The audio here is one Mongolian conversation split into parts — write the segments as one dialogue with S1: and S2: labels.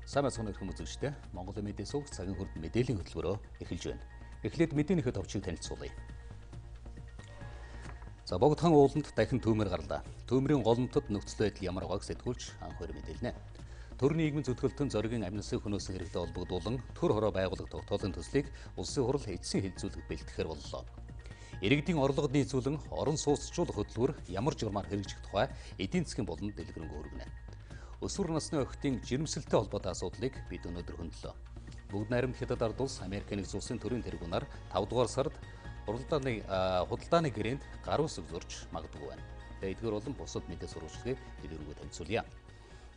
S1: Сайн мэцхан өрхөн үзэгчтэй Монголын мэдээ суваг цагийн хүрд мэдээллийн хөтөлбөрөөр эхэлж байна. Эхлээд мэдээний хэд товчийг танилцуулъя. За богдхан ууланд дахин түүмэр гарлаа. Түүмрийн голомтод нөхцөл байдал ямар байгааг сэтгүүлч анх хоёр мэдээлнэ. Төр нийгмийн зүтгэлтэн зоригийн амнисыг хөнөөсөн хэрэгтэй холбогдуулан төр хороо байгуулах тогтоолын төслийг улсын хурал эцсийн хэлэлцүүлэх бэлтгэхээр боллоо. Иргэдийн орлогод нийцүүлэн орон сууцчлуулах хөтөлбөр ямар журмаар хэрэгжих тухай эдийн засгийн болонд дэлгэрэнгүй хүргэнэ. Өсвөр насны охидын жирэмсэлтэй холбоотой асуудлыг бид өнөөдөр хөндлөө. Бүгд найрамд Хятад ард улс Америк нэгдсэн улсын төрийн тэргүүнаар 5 дугаар сард худалдааны гэрээнд гар ус өгзөрч магадгүй байна. Эдгээр болон бусад мэдээ сурвалжлагыг бид өргөө танилцуулъя.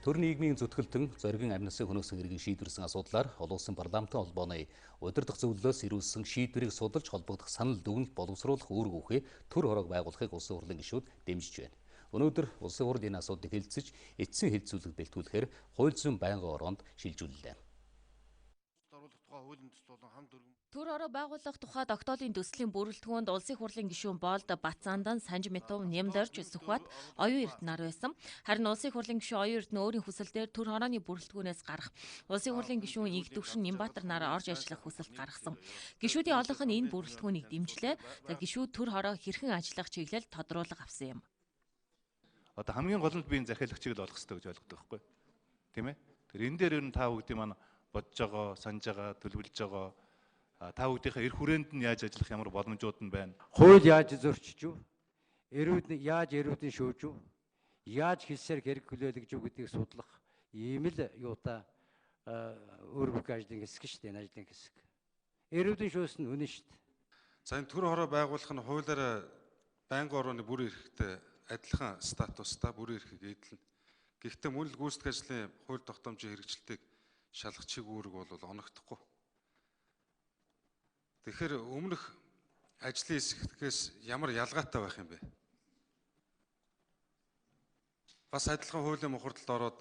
S1: Төр нийгмийн зүтгэлтэн зоригийн амнисыг хөнөөсөн хэргийг шийдвэрсэн асуудлаар олон улсын парламентын холбооны удирдах зөвлөлөөс ирүүлсэн шийдвэрийг судалж холбогдох санал дүгнэлт боловсруулах үүрэг өгөхөд төр хороог байгуулахыг улсын хурлын гишүүд дэмжиж байна. Өнөөдөр улсын хурд энэ асуудлыг хэлэлцэж эцсийн хэлэлцүүлэг бэлтгүүлэхээр хууль зүйн байнгын ороонд шилжүүллээ.
S2: Төр хороо байгуулах тухай тогтоолын төслийн бүрэлдэхүүнд улсын хурлын гишүүн Болд Бацаандан, Санжмитов, Нямдарч, Сүхбат, оюун эрдэнэ нар байсан. Харин улсын хурлын гишүүн оюун эрдэнэ өөрийн хүсэлээр төр хорооны бүрэлдэхүүнээс гарах, улсын хурлын гишүүн Игд Төвшин Нямбатар нар орж ажиллах хүсэлт гаргасан. Гишүүдийн олонх нь энэ бүрэлдэхүүнийг дэмжлээ. Гишүүд төр хороо хэрхэн ажиллах чиглэл тодруулга авсан юм.
S3: Одоо хамгийн гол нь би энэ захиалагчийг л олох хэрэгтэй гэж ойлгодог байхгүй тийм ээ. Тэр энэ дээр ер нь та бүгдийн маань бодож байгаа, санаж байгаа, төлөвлөж байгаа та бүгдийнхээ эрх хүрээнд нь яаж ажиллах ямар боломжууд нь байна.
S4: Хууль яаж зөрчиж юу? Яаж эрүүдэн шүүж юу? Яаж хэлсээр хэрэг хүлээлгэж юу гэдгийг судлах ийм л юутай өөр бүх ажлын хэсэг шүү дээ, энэ ажлын хэсэг. Эрүүдэн шүүс нь үнэн шүү дээ.
S5: За энэ төр хороо байгуулах нь хуулиараа байнгын орооны бүр эрхтэй адилхан статустай бүрэн эрхийг эдэлнэ. Гэхдээ мөн л гүйцэтгэх ажлын хууль тогтоомжийн хэрэгжилтийг шалгах чиг үүрэг бол оногдохгүй. Тэгэхээр өмнөх ажлын хэсгээс ямар ялгаатай байх юм бэ? Бас адилхан хуулийн мухардалд ороод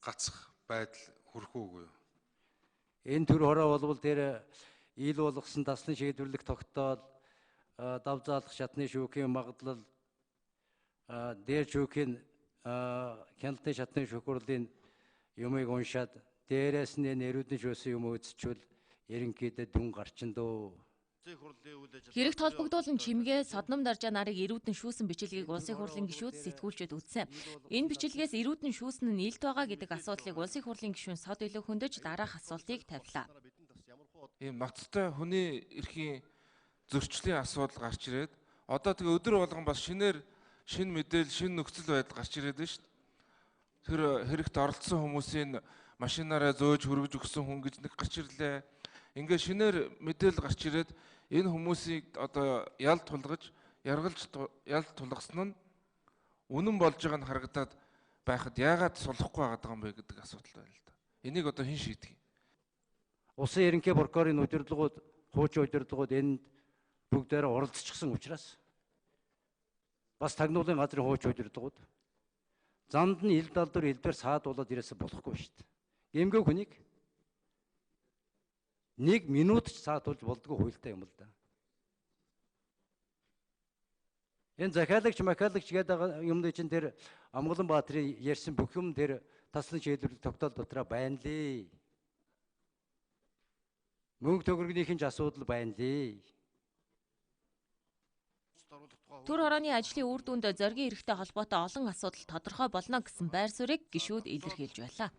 S5: гацах байдал хүрэх үгүй юу?
S4: Энэ төр хороо болвол тэр ил болгосон таслан шийдвэрлэх тогтоол, дав заалах шатны шүүхийн магадлал, дээр шүүхийн хяналтын шатны шүүх хурлын юмыг уншаад дээрээс нь нэрүүдэн шүүсэн юм үзчихвэл ерөнхийдөө дүн гарчин дөө.
S2: Хэрэгт холбогдуулан чимгээ содном даржаа нарыг эрүүдэн шүүсэн бичлэгийг улсын хурлын гишүүд сэтгүүлчид үзсэн. Энэ бичлэгээс эрүүдэн шүүсэн нь илт байгаа гэдэг асуудлыг улсын хурлын гишүүн сод илүү хөндөж дараах асуултыг тавилаа.
S6: Ийм ноцтой хүний эрхийн зөрчлийн асуудал гарч ирээд одоо тэгээ өдөр болгон бас шинэ мэдээлэл, шинэ нөхцөл байдал гарч ирээд байна шүү дээ. Тэр хэрэгт оролцсон хүмүүсийн машинаараа зөөж хөргөж өгсөн хүн гэж нэг гарч ирлээ. Ингээ шинээр мэдээлэл гарч ирээд энэ хүмүүсийг одоо ялд тулгаж, ялд тулгасан нь үнэн болж байгааг нь харагдаад байхад яагаад сулахгүй байгаа юм бэ гэдэг асуудал байна л да. Энийг одоо хэн шийдэх юм?
S4: Улсын ерөнхий прокурорын удирдлагууд, хуучин удирдлагууд энд бүгдээрээ оролцчихсон учраас бас тагнуулын газрын хуучин удирдлагууд занд нь ил далдуур элдвэр саадуулаад ирээсэ болохгүй шүү дээ. Гэмгүй хүнийг 1 минут ч саадуулж болдгоо хуйлтай юм л да. Энэ захиалагч гэдэг юмны чинь тэр Амгалан Баатрын ярьсан бүх юм тэр таслан шийдвэрлэх тогтоол дотроо байна лээ. Мөнгө төгрөгнийхэн ч асуудал байна лээ.
S2: Төр хорооны ажлын үр дүнд зоригийн эрхтэй холбоотой олон асуудал тодорхой болно гэсэн байр суурийг гишүүд илэрхийлж байлаа.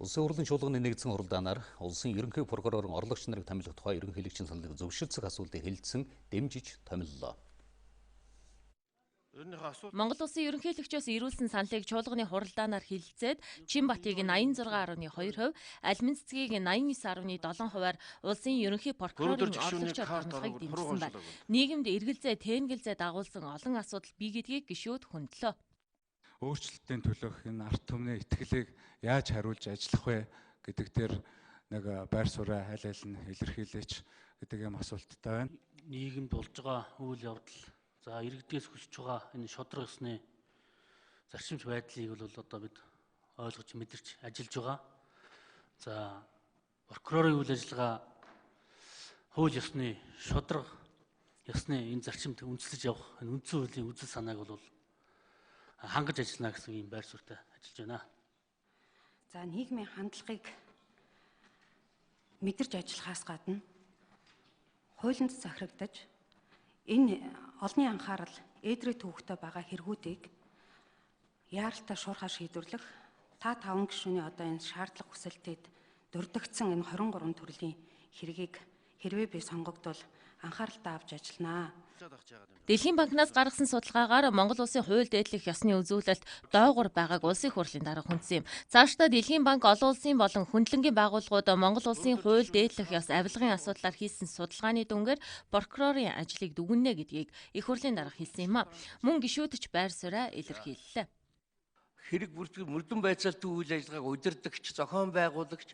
S1: Улсын хурлын чуулганы нэгдсэн хуралдаанаар улсын ерөнхий прокурорын орлогч нарыг томилох тухай ерөнхийлөгчийн саналыг зөвшөөрөх асуултыг хэлэлцэн дэмжиж томиллоо.
S2: Монгол улсын ерөнхийлөгчөөс ирүүлсэн саналыг чуулганы хуралдаанаар хэлэлцээд Чинбатыг 86.2%, Алимын цэцгийг 89.7%-аар улсын ерөнхий прокурорын орлогчоор хангахыг дэмжсэн байна. Нийгэмд эргэлзээ, тээнгэлзээ дагуулсан олон асуудал бий гэдгийг гишүүд хөндлөө.
S7: Өөрчлөлтийн төлөөх энэ арт түмний итгэлийг яаж хариулж ажиллах вэ гэдэг дээр нэг байр сууриа аль аль нь илэрхийлээч гэдэг юм асуулттай байна.
S8: Нийгэмд болж байгаа үйл явдал, за иргэдээс хүсэж байгаа энэ шодрог ёсны зарчимч байдлыг бол одоо бид ойлгож мэдэрч ажиллаж байгаа. За прокурорын үйл ажиллагаа хууль ёсны шодрог ёсны энэ зарчимд үндэслэж явах энэ үндсэн хуулийн үзэл санааг бол хангаж ажиллана гэсэн ийм байр суурьтай ажиллаж байна.
S9: За нийгмийн хандлагыг мэдэрч ажиллахаас гадна хуулинд захирагдаж энэ олонний анхаарал ээдрээ төвөгтэй байгаа хэрэгүүдийг яаралтай шуурхаар шийдвэрлэх та 5 гишүүний одоо энэ шаардлага хүсэлтэд дурддагдсан энэ 23 төрлийн хэргийг хэрвээ би сонгогдвол анхааралтай авч ажилланаа.
S2: Дэлхийн банкнаас гаргасан судалгаагаар Монгол улсын хууль дээдлэх ёсны үзүүлэлт доогуур байгааг улсын хурлын дарга хүндсэн юм. Цаашдаа Дэлхийн банк олон улсын болон хөндлөнгийн байгууллагууд Монгол улсын хууль дээдлэх ёс авилгын асуудлаар хийсэн судалгааны дүнгээр прокурорын ажлыг дүгнэнэ гэдгийг их хурлын дарга хэлсэн юм а. Мөн гишүүдч байр сууриа илэрхийллээ.
S10: Хэрэг бүртгэл мөрдөн байцаалтын үйл ажиллагааг удирдагч, зохион байгуулагч,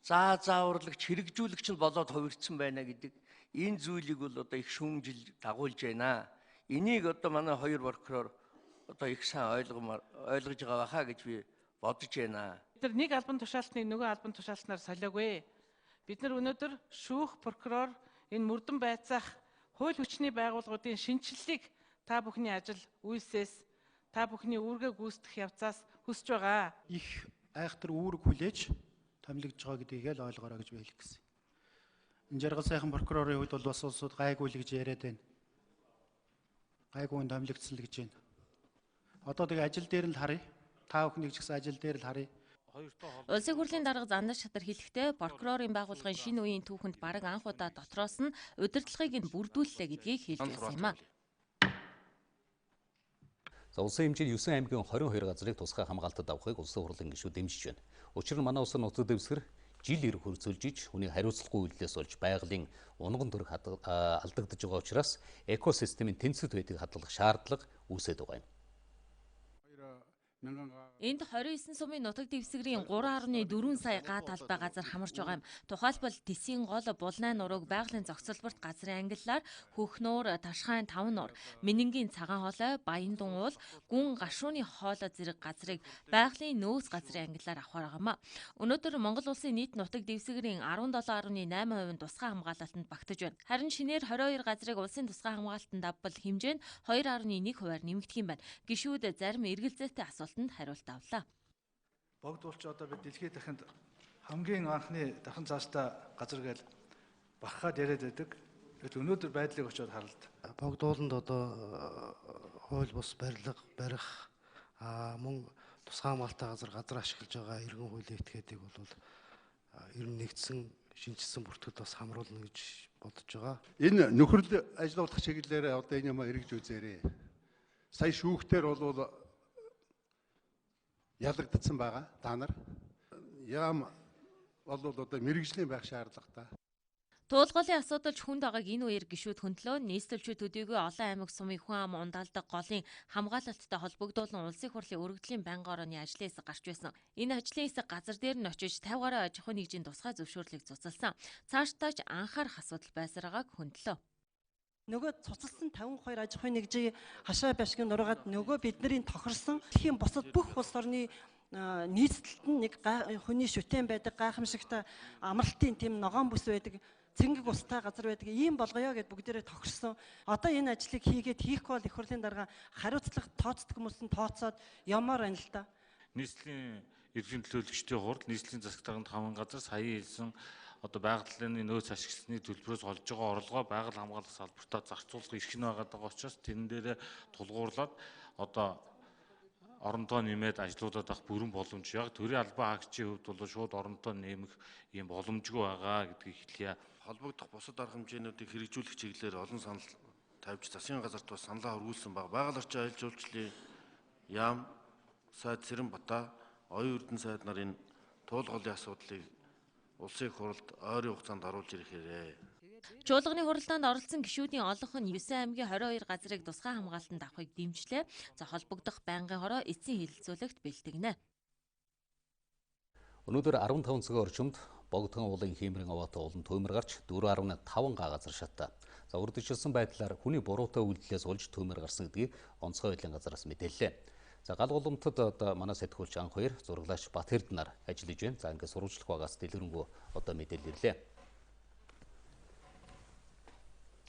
S10: зааварлагч, хэрэгжүүлэгч нь болоод хувирдсан байна гэдэг энэ зүйлийг бол одоо их шүүмжил дагуулж байна. Энийг одоо манай хоёр прокурор одоо их сайн ойлгож байгаа хаа гэж би бодож байна.
S11: Бид нар нэг албан тушаалтныг нөгөө албан тушаалтнаар солиогүй. Бид нар өнөөдөр шүүх прокурор энэ мөрдөн байцаах хууль хүчний байгууллагуудын шинжилгээг та бүхний ажил үйлсээс та бүхний үүргээ гүйцэтгэх явцаас хүсэж байгаа.
S12: Их айхтар үүрэг хүлээж томилогдож байгаа гэдгийг л ойлгоорой гэж би хэлэх гэсэн. Энэ жаргал сайхан прокурорын хувьд бол бас улсууд гайгүй л гэж яриад байна. Гайгүй томилогдсон л гэж байна. Одоо тэгээ ажил дээр л харъя. Та бүхний ч гэсэн ажил дээр л харъя.
S2: Улсын хурлын дарга Зандар Шатар хэлэхдээ прокурорын байгууллагын шинэ үеийн түүхэнд бараг анх удаа дотроос нь удирдлагыг нь бүрдүүллээ гэдгийг хэлж байсан юм а.
S1: За улсын хэмжээнд 9 аймгийн 22 газрыг тусгай хамгаалтад авахыг улсын хурлын гишүүд дэмжиж байна. Учир нь манай улсын нутаг дэвсгэр жил ирэх хөрцөлж иж хүний хариуцлагагүй үйлдэлээс болж байгалийн унган төрх алдагдж байгаа учраас экосистемийн тэнцвэт байдгийг хадгалах шаардлага үүсээд байгаа юм.
S2: Энд 29 сумын нутаг дэвсгэрийн 3.4 сая га талбай газар хамарч байгаа юм. Тухайлбал Тисийн гол Булнай нурууг байгалийн зохицолборт газрын ангиллаар Хөхнуур, Ташхайн 5 нуур, Минингийн цагаан хоолой, Баян дун уул, Гүн гашууны хоолой зэрэг газрыг байгалийн нөөц газрын ангиллаар авахар байгаа юм а. Өнөөдөр Монгол улсын нийт нутаг дэвсгэрийн 17.8% тусгай хамгаалалтанд багтаж байна. Харин шинээр 22 газрыг улсын тусгай хамгаалалтанд авбал хэмжээ нь 2.1%-аар нэмэгдэх юм байна. Гишүүд зарим эргэлзээтэй асуултанд хариулт авлаа.
S13: Богдуулч одоо бид дэлхийд дахинд хамгийн анхны дахин цаашдаа газар гээл багахад яриад байдаг. Гэтэл өнөөдөр байдлыг очиод харалт.
S12: Богдууланд одоо хууль бус барих мөн тусгай хамгаалалттай газар ашиглаж байгаа иргэн хуулийн этгээдийг бол ер нь нэгдсэн шинжилсэн бүртгэд бас хамруулна гэж бодож байгаа. Энэ нөхрөл ажиллуулах чиглэлээр одоо энэ юм эргэж үзээрэй. Сая шүүхтэр бол ялагдсан байгаа. Та нар яам бол одоо мэрэгжлийн байх шаардлагатай.
S2: Туулгын асуудалж хүнд байгааг энэ үеэр гишүүд хөндлөө нийслэлчүүд төдийгүй олон аймаг сумын хүн ам ундалдаг голын хамгаалалттай холбогдуулан улсын хурлын өргөдлийн байнгын орооны ажлын хэсэг гарч байсан. Энэ ажлын хэсэг газар дээр нь очиж 50 гаруй аж ахуйн нэгжийн тусгай зөвшөөрлийг цуцалсан. Цаашдаач анхаарах асуудал байсаргааг хөндлөө.
S14: Нөгөө цуцалсан 52 аж ахуйн нэгжийн хашаа башгийн нургаад нөгөө бидний тохирсон дэлхийн бусад бүх улс орны нийслэлд нь нэг хүний шүтэн байдаг, гайхамшигтай амралтын тийм ногоон бүс байдаг, цэнгэг устай газар байдаг. Ийм болгоё гэд бүгдээрээ тохирсон. Одоо энэ ажлыг хийхгүй бол их хурлын дарга хариуцлага тооцдог хүмүүс нь тооцоод ямаар байна л да.
S6: Нийслэлийн иргэн төлөөлөгчдийн хурд, нийслэлийн засаг дарганд хамгаалсан газар сая хэлсэн одоо байгалийн нөөц ашигласны төлбөрөөс олж байгаа орлогоо байгаль хамгаалах салбартаа зарцуулах эрх нь байгаа учраас тэрэн дээрээ тулгуурлаад одоо оронтоо нэмээд ажлуудад авах бүрэн боломж яг төрийн албан хаагчийн хувьд бол шууд оронтоо нэмэх ийм боломжгүй байгаа гэдгийг хэлье.
S15: Холбогдох бусад арга хэмжээнүүдийг хэрэгжүүлэх чиглэлээр олон санал тавьж засгийн газарт бас саналаа өргүүлсэн баг. Байгаль орчин аялал жуулчлалын яам, сайд Сэрэнбата, оюун эрдэнэ сайд нарын туулгын асуудлыг улсын хурлд ойрын хугацаанд оруулж ирэх хэрэг.
S2: Чуулганы хуралдаанд оролцсон гишүүдийн олонх нь 9 аймгийн 22 газрыг тусгай хамгаалтанд авахыг дэмжлээ. За холбогдох байнгын хороо эцсийн хэлэлцүүлэгт бэлтгэнэ.
S1: Өнөөдөр 15 цагийн орчимд Богдхан уулын хиймрийн аваатай улан төмөр гарч 4.5 га газар шатаа. За урдчилсан байдлаар хүний буруутай үйлдэлээс болж төмөр гарсан гэдгийг онцгой байдлын газараас мэдээллээ. За гал голомтод одоо манай сэтгүүлч анх хоёр зураглаач Батэрд нар ажиллаж байна. За ингээд сурвалжлах багаас дэлгэрэнгүй одоо мэдээлэл ирлээ.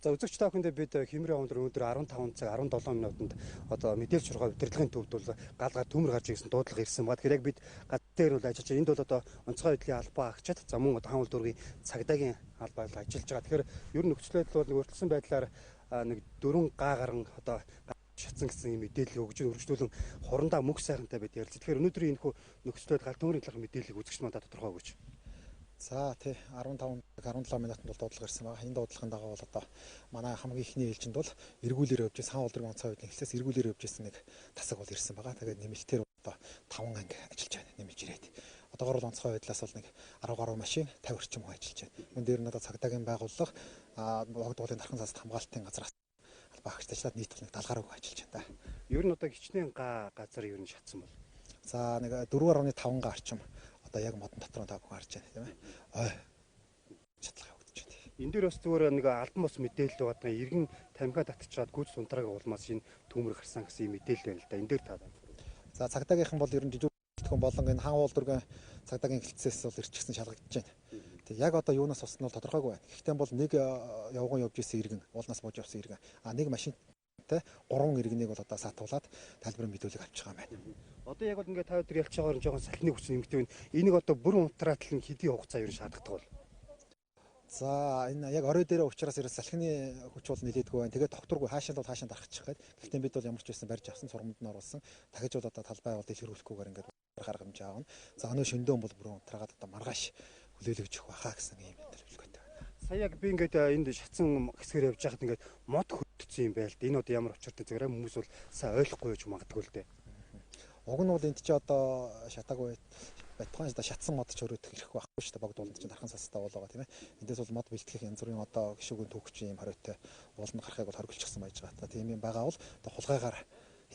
S16: За үзэгч та бүхэндээ бид Хэмрээ өндөр 15 цаг 17 минутанд одоо мэдээлэл шуурхай удирдлагын төвд бол гал төмөр гарч ирсэн дуудлага ирсэн ба. Тэгэхээр яг бид гадаад дээр бол ажиллаж байгаа. Энд бол одоо онцгой байдлын албаа агчид за мөн одоо хаан улдургийн цагдаагийн албаар ажиллаж байгаа. Тэгэхээр ер нь нөхцөл байдал бол өөрчлөсөн байдлаар нэг 4 га гарan одоо шатсан гэсэн мэдээлэл өгж өргөжлүүлэн хурандаа мөх сайхантай бид ярилцсан. Тэгэхээр өнөөдрийн энэ нөхцөл байдал гал төмөрийн талаарх мэдээллийг үзэгч мандаа тодорхой өгөөч.
S17: За тий 15-17 минутанд бол дуудлага ирсэн байгаа. Энэ дуудлагын дагуу бол одоо манай хамгийн ихний ээлжинд бол эргүүлэр явж сан улдургийн онцгой байдлын эхлээс эргүүлэр явж исэн нэг тасаг бол ирсэн байгаа. Тэгээд нэмэлтээр одоо 5 анги ажиллаж байна. Нэмж ирээд. Одоогор бол онцгой байдлаас бол нэг 10 гаруй машин 50 орчим хүн ажиллаж байна. Үүн дээр нь одоо цагдаагийн байгууллага богд уулын дархан цаас хамгаалтын газраас албаагч ажиллаад нийт бол нэг 70 гаруй хүн ажиллаж байна да.
S16: Ер нь одоо хичнээн газар ер нь шатсан бол.
S17: За нэг 4.5 га орчим одоо яг модон дотор та бүхэн харж байна тийм ээ. Ой. Шатлага явагдаж байна.
S16: Энэ дээр бас зүгээр нэг албан бос мэдээлэл байгаа. Иргэн тамхиа татчихад гүйц сунтрааг улмаас шинэ төмөр гарсан гэсэн мэдээлэл байна л да. Энэ дээр та.
S17: За цагдаагийнхан бол ер нь жижигхэн болон энэ хаан улдургийн цагдаагийн хэлтсээс бол ирчихсэн шалгагдаж байна. Тэг яг одоо юунаас усна бол тодорхойгүй байна. Гэхдээ бол нэг явган явж исэн иргэн, уулнаас бууж явсан иргэн. Нэг машинтай 3 иргэнийг бол одоо саатуулаад тайлбарын мэдүүлэг авчих юм байна.
S16: Одоо яг бол ингээд та өдөр ялж байгаагаар жоохон салхины хүч нэмэгдэж байна. Энийг одоо бүрэн унтраатал нь хэдийн хугацаа ер нь шаарддаг бол.
S17: За энэ яг орой дээр уучраас ерөөс салхины хүч бол нэлээдгүй байна. Тэгээд докторгүй хаашаа бол хаашаа дарахчих гээд. Гэхдээ бид бол ямар ч байсан барьж авсан сургамд нь оруулсан. Дахиж бол одоо талбай бол дэлгэрүүлэхгүйгээр ингээд гарах хэмжээ аавна. За өнөө шөндөө бол бүрэн унтраагаад одоо маргааш хүлээлгэж өгөх байхаа гэсэн юм төлөвлөгөөтэй байна.
S16: Сая яг би ингээд энд шатсан хэсгээр явж байхад ингээд мод хөдөлсөн юм байл. Энэ одоо ямар учиртай зүгээр хүмүүс бол сайн ойлгохгүй байж магадгүй л дээ.
S17: Уг нь бол энд чи одоо шатаагүй байтугай шатсан мод ч өрөөдөх ирэхгүй байхгүй шүү дээ. Богд ууланд чинь дархан састай болоогоо тийм ээ. Эндээс бол мод бэлтгэх янз бүрийн одоо гişүүгийн түүхчийн юм хариутай ууланд гарахыг бол хориглочихсон байж байгаа. Та тийм юм байгаа бол одоо хулгайгаар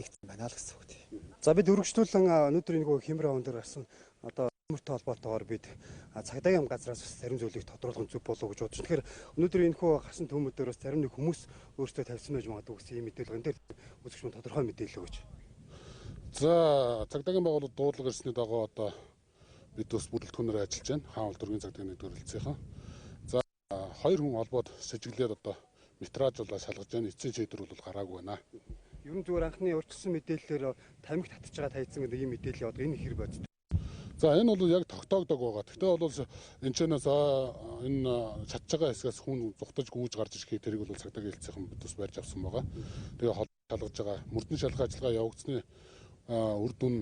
S17: хийгдсэн байна л гэсэн үг тийм.
S16: За бид өргөжлүүлэн өнөөдрийн нэг Хэмрээ өндөр гарсан одоо МҮОНРТ холбоотойгоор бид цагдаагийн газраас бас зарим зүйлийг тодруулах нь зөв болов уу гэж бодож. Тэгэхээр өнөөдөр энэ хөө гарсан төмөдөр бас зарим нэг хүмүүс өөрсдөө тавьсан байж магадгүй гэсэн ийм мэдээлэл энэ дээр үзэгч мөн тодорхой мэдээлэл өгөөч.
S18: За цагдаагийн байгууллага дуудлага ирсний дагуу одоо бид бас бүрэлдэхүүнээр ажиллаж байна. Хаан улдургийн цагдаагийн нэгдүгээрэлцийнхэн. За 2 хүн холбоод сэжиглээд одоо метражуулаад шалгаж байна. Эцсийн шийдвэр бол гараагүй байна.
S16: Ер нь зүгээр анхны урьдчилсан мэдээллээр тамхи татчихж байгаа тайцсан гэдэг ийм мэдээлэл яваад энэ хэр бодсон.
S18: За энэ бол яг тогтоогдог байгаа. Гэхдээ бол энэ чэнээс энэ чадж байгаа хэсгээс хүн зүхтаж гүйж гарч ирэхийг тэрийг бол цагдаагийн хэлцээхэн бид бас барьж авсан байгаа. Тэгээ шалгаж байгаа. Мөрдөн шалгах ажиллагаа явагдсны үр дүн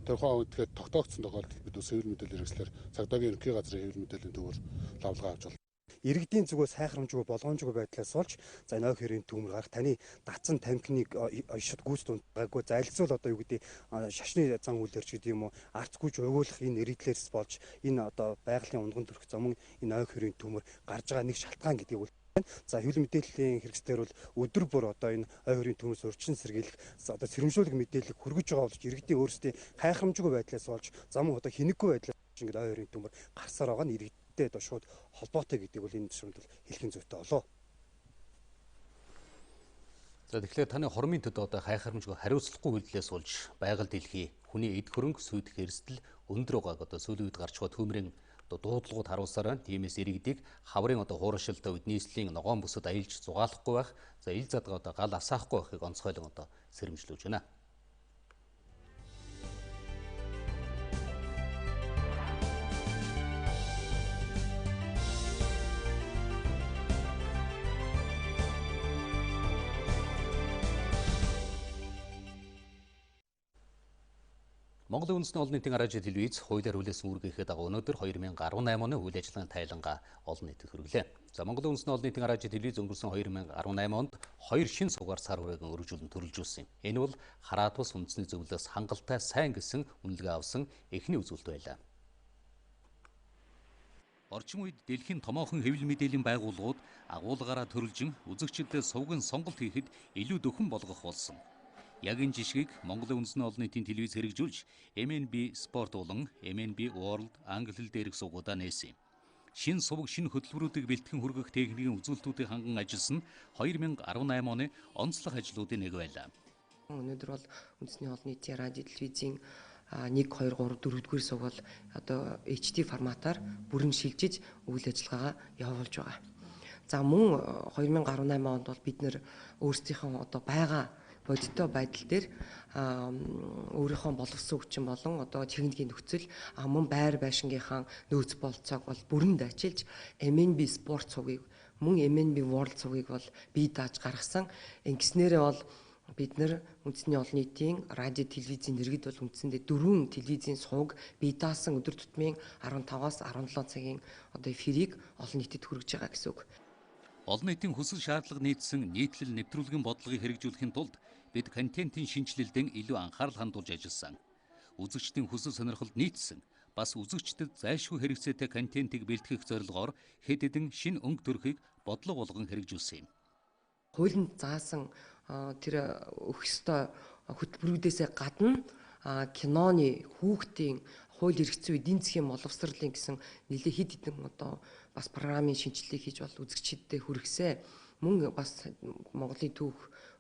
S18: тэрхүү үедээ тогтоогдсон тохиолдолд бид бас хэвлэл мэдээлэл хэрэгслэр цагдаагийн ерөнхий газрын хэвлэл мэдээллийн төвөөр лавлгаа авч байна.
S16: Иргэдийн зүгээс сайхрамжгүй болгоомжгүй байдлаас олж за энэ хөрийн төмөр гарах таны датсан тамхиныг ошид гүйц дундгаагүй зайлцуул одоо юу гэдэг шашны зан үйлэрч гэдэг юм уу арцгүйж өгөөлөх энэ иргэдлээс болж энэ одоо байгалийн унган төрх замун энэ хөрийн төмөр гарж байгаа нэг шалтгаан гэдгийг бол за хэвлэл мэдээллийн хэрэгслэр бол өдөр бүр одоо энэ хөрийн төмөрс урьдчилан сэргийлэх одоо сэрэмжлүүлэх мэдээлэл хүргэж байгаа болж иргэдийн өөрсдийн хайхрамжгүй байдлаас болж замун одоо хинэггүй байдлаас ингээд хөрийн төмөр гарсаар байгаа нь иргэд одоо шууд холбоотой гэдэг бол энэ төсвөнд бол хэлхэн зүйтэй болоо.
S1: За тэгэхээр таны хормын төд одоо хайхарамжгүй хариуцлагагүй үйлдэлээс болж байгаль дэлхий хүний эд хөрөнгө сүйдэх эрсдэл өндөр байгааг одоо сүүлийн үед гарч байгаа төмрийн одоо дуудлагууд харуулсаар байна. Тиймээс иргэдийг хаврын одоо хуурашилтаа үед нийслэлийн ногоон бүсэд аялж зугаалахгүй байх, за ил задгаа одоо гал асаахгүй байхыг онцгойлон одоо сэрэмжлүүлж байна. Монголын үндэсний олон нийтийн гараажид телевиз хуулиар хүлээсэн үүргийнхээ дагуу өнөөдөр 2018 оны үйл ажиллагааны тайлангаа олон нийтэд хүргэлээ. За Монголын үндэсний олон нийтийн гараажид телевиз өнгөрсөн 2018 онд 2 шинэ сувгаар сар хүрээгийн өргөжүүлэн төрөлжүүлсэн юм. Энэ бол хараат бус үндэсний зөвлөлөөс хангалттай сайн гэсэн үнэлгээ авсан эхний үзүүлэлт байлаа. Орчин үед дэлхийн томоохон хэвлэл мэдээллийн байгууллагууд агуулгаараа төрөлжин үзэгчдэд сувгийн сонголт хийхэд илүү дөхөн болгох болсон. Яг энэ жишгийг Монголын үндэсний олон нийтийн телевиз хэрэгжүүлж MNB Sport болон MNB World англи хэл дээрх сувгуудаа нээсэн. Шинэ суваг шинэ хөтөлбөрүүдийг бэлтгэн хүргэх техникийн үзүүлэлтүүдийг ханган ажилласан 2018 оны онцлог ажлуудын нэг байлаа.
S19: Өнөөдөр бол үндэсний олон нийтийн радио телевизийн 1, 2, 3, 4-р сувг бол одоо HD форматаар бүрэн шилжиж үйл ажиллагаагаа явуулж байгаа. За мөн 2018 онд бол бид нэр өөрсдийнхөө одоо байгаа бодиттой байдал дээр өөрийнхөө боловсон хүчин болон одоо техникийн нөхцөл мөн байр байшингийнхаа нөөц болцоог бол бүрэнд ажиллаж MNB спорт цугийг мөн MNB World цугийг бол бие дааж гаргасан. Ингэснээрээ бол бид нэр үндэсний олон нийтийн радио телевизийн иргэд бол үндсэндээ 4 телевизийн суваг бие даасан өдөр тутмын 15-аас 17 цагийн одоо эфирийг олон нийтэд хүргэж байгаа гэсэн үг.
S1: Олон нийтийн хүсэл шаардлага нийцсэн нийтлэл нэвтрүүлгийн бодлогыг хэрэгжүүлэхийн тулд бид контентын шинжилэлдэн илүү анхаарал хандуулж ажилласан. Үзэгчдийн хүсэл сонирхолд нийцсэн бас үзэгчдэд зайлшгүй хэрэгцээтэй контентыг бэлтгэх зорилгоор хэд хэдэн шинэ өнгө төрхийг бодлого болгон хэрэгжүүлсэн юм.
S19: Хуулинд заасан тэр өгөхстой хөтөлбөрүүдээсээ гадна киноны хүүхдийн хууль эрх зүйн эдийн засгийн боловсролын гэсэн нэлээд хэд хэдэн одоо бас програмын шинжилгээг хийж бол үзэгчдэд хүргэсэн. Мөн бас Монголын түүх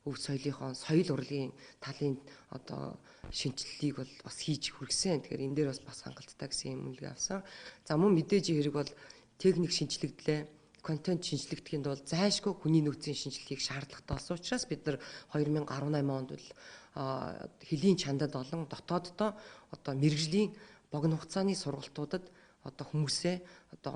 S19: өв соёлынхоо соёл урлагийн талын одоо шинжилгээг бол бас хийж хүргэсэн. Тэгэхээр энэ дээр бас хангалттай гэсэн юм үлгээ авсан. За мөн мэдээж хэрэг бол техник шинжилэгдлээ контент шинжилэгдэхэд бол зайлшгүй хүний нөөцийн шинжилгээг шаардлагатай болсон учраас бид нар 2018 онд бол хөлийн чандад болон дотооддоо одоо мэрэгжлийн богино хугацааны сургалтуудад одоо хүмүүсээ одоо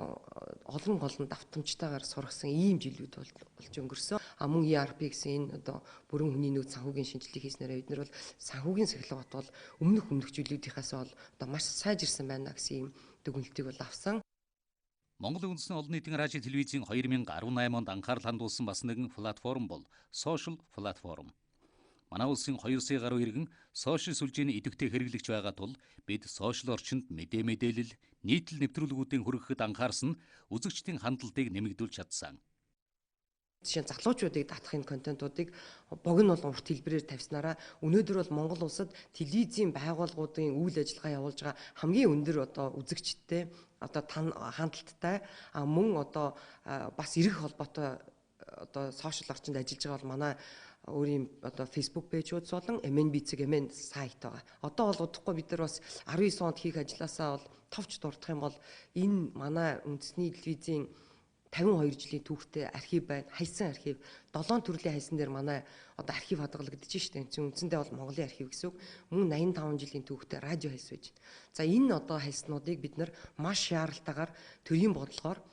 S19: олон давтамжтайгаар сургасан ийм жилүүд болж өнгөрсөн. Мөн ERP гэсэн энэ одоо бүрэн хүний нөөц санхүүгийн шинжилгээг хийснээр бид нар бол санхүүгийн сахилгат бол өмнөх жилүүдийнхээс бол одоо маш сайжирсан байна гэсэн ийм дүгнэлтийг бол авсан.
S1: Монголын үндэсний олон нийтийн радио телевизийн 2018 онд анхаарал хандуулсан бас нэгэн платформ бол Social платформ. Манай улсын 2 сая гаруй иргэн сошиал сүлжээний идэвхтэй хэрэглэгч байгаа тул бид сошиал орчинд мэдээлэл, нийтлэл нэвтрүүлгүүдийн хүргэхэд анхаарсан үзэгчдийн хандлтыг нэмэгдүүлж чадсан.
S19: Жишээ нь залуучуудыг даатгахын контентуудыг богино болгон урт хэлбэрээр тавьснараа өнөөдөр бол Монгол улсад телевизийн байгууллагуудын үйл ажиллагаа явуулж байгаа хамгийн өндөр одоо үзэгчтэй одоо хандлттай мөн одоо бас эрэх холбоотой одоо сошиал орчинд ажиллаж байгаа бол манай өөрийн одоо Facebook пэйжүүд болон MN сайт байгаа. Одоо бол удахгүй бид нар бас 19 онд хийх ажилласаа бол товч дурдах юм бол энэ манай үндэсний телевизийн 52 жилийн түүхтэй архив байна. Хайсан архив 7 төрлийн хайсан дээр манай одоо архив хадгалагдаж штэ. Үндсэндээ бол Монголын архив гэсэн үг. Мөн 85 жилийн түүхтэй радио хайс байж. За энэ одоо хайснуудыг бид нар маш шаардлагатайгаар төрийн бодлогоор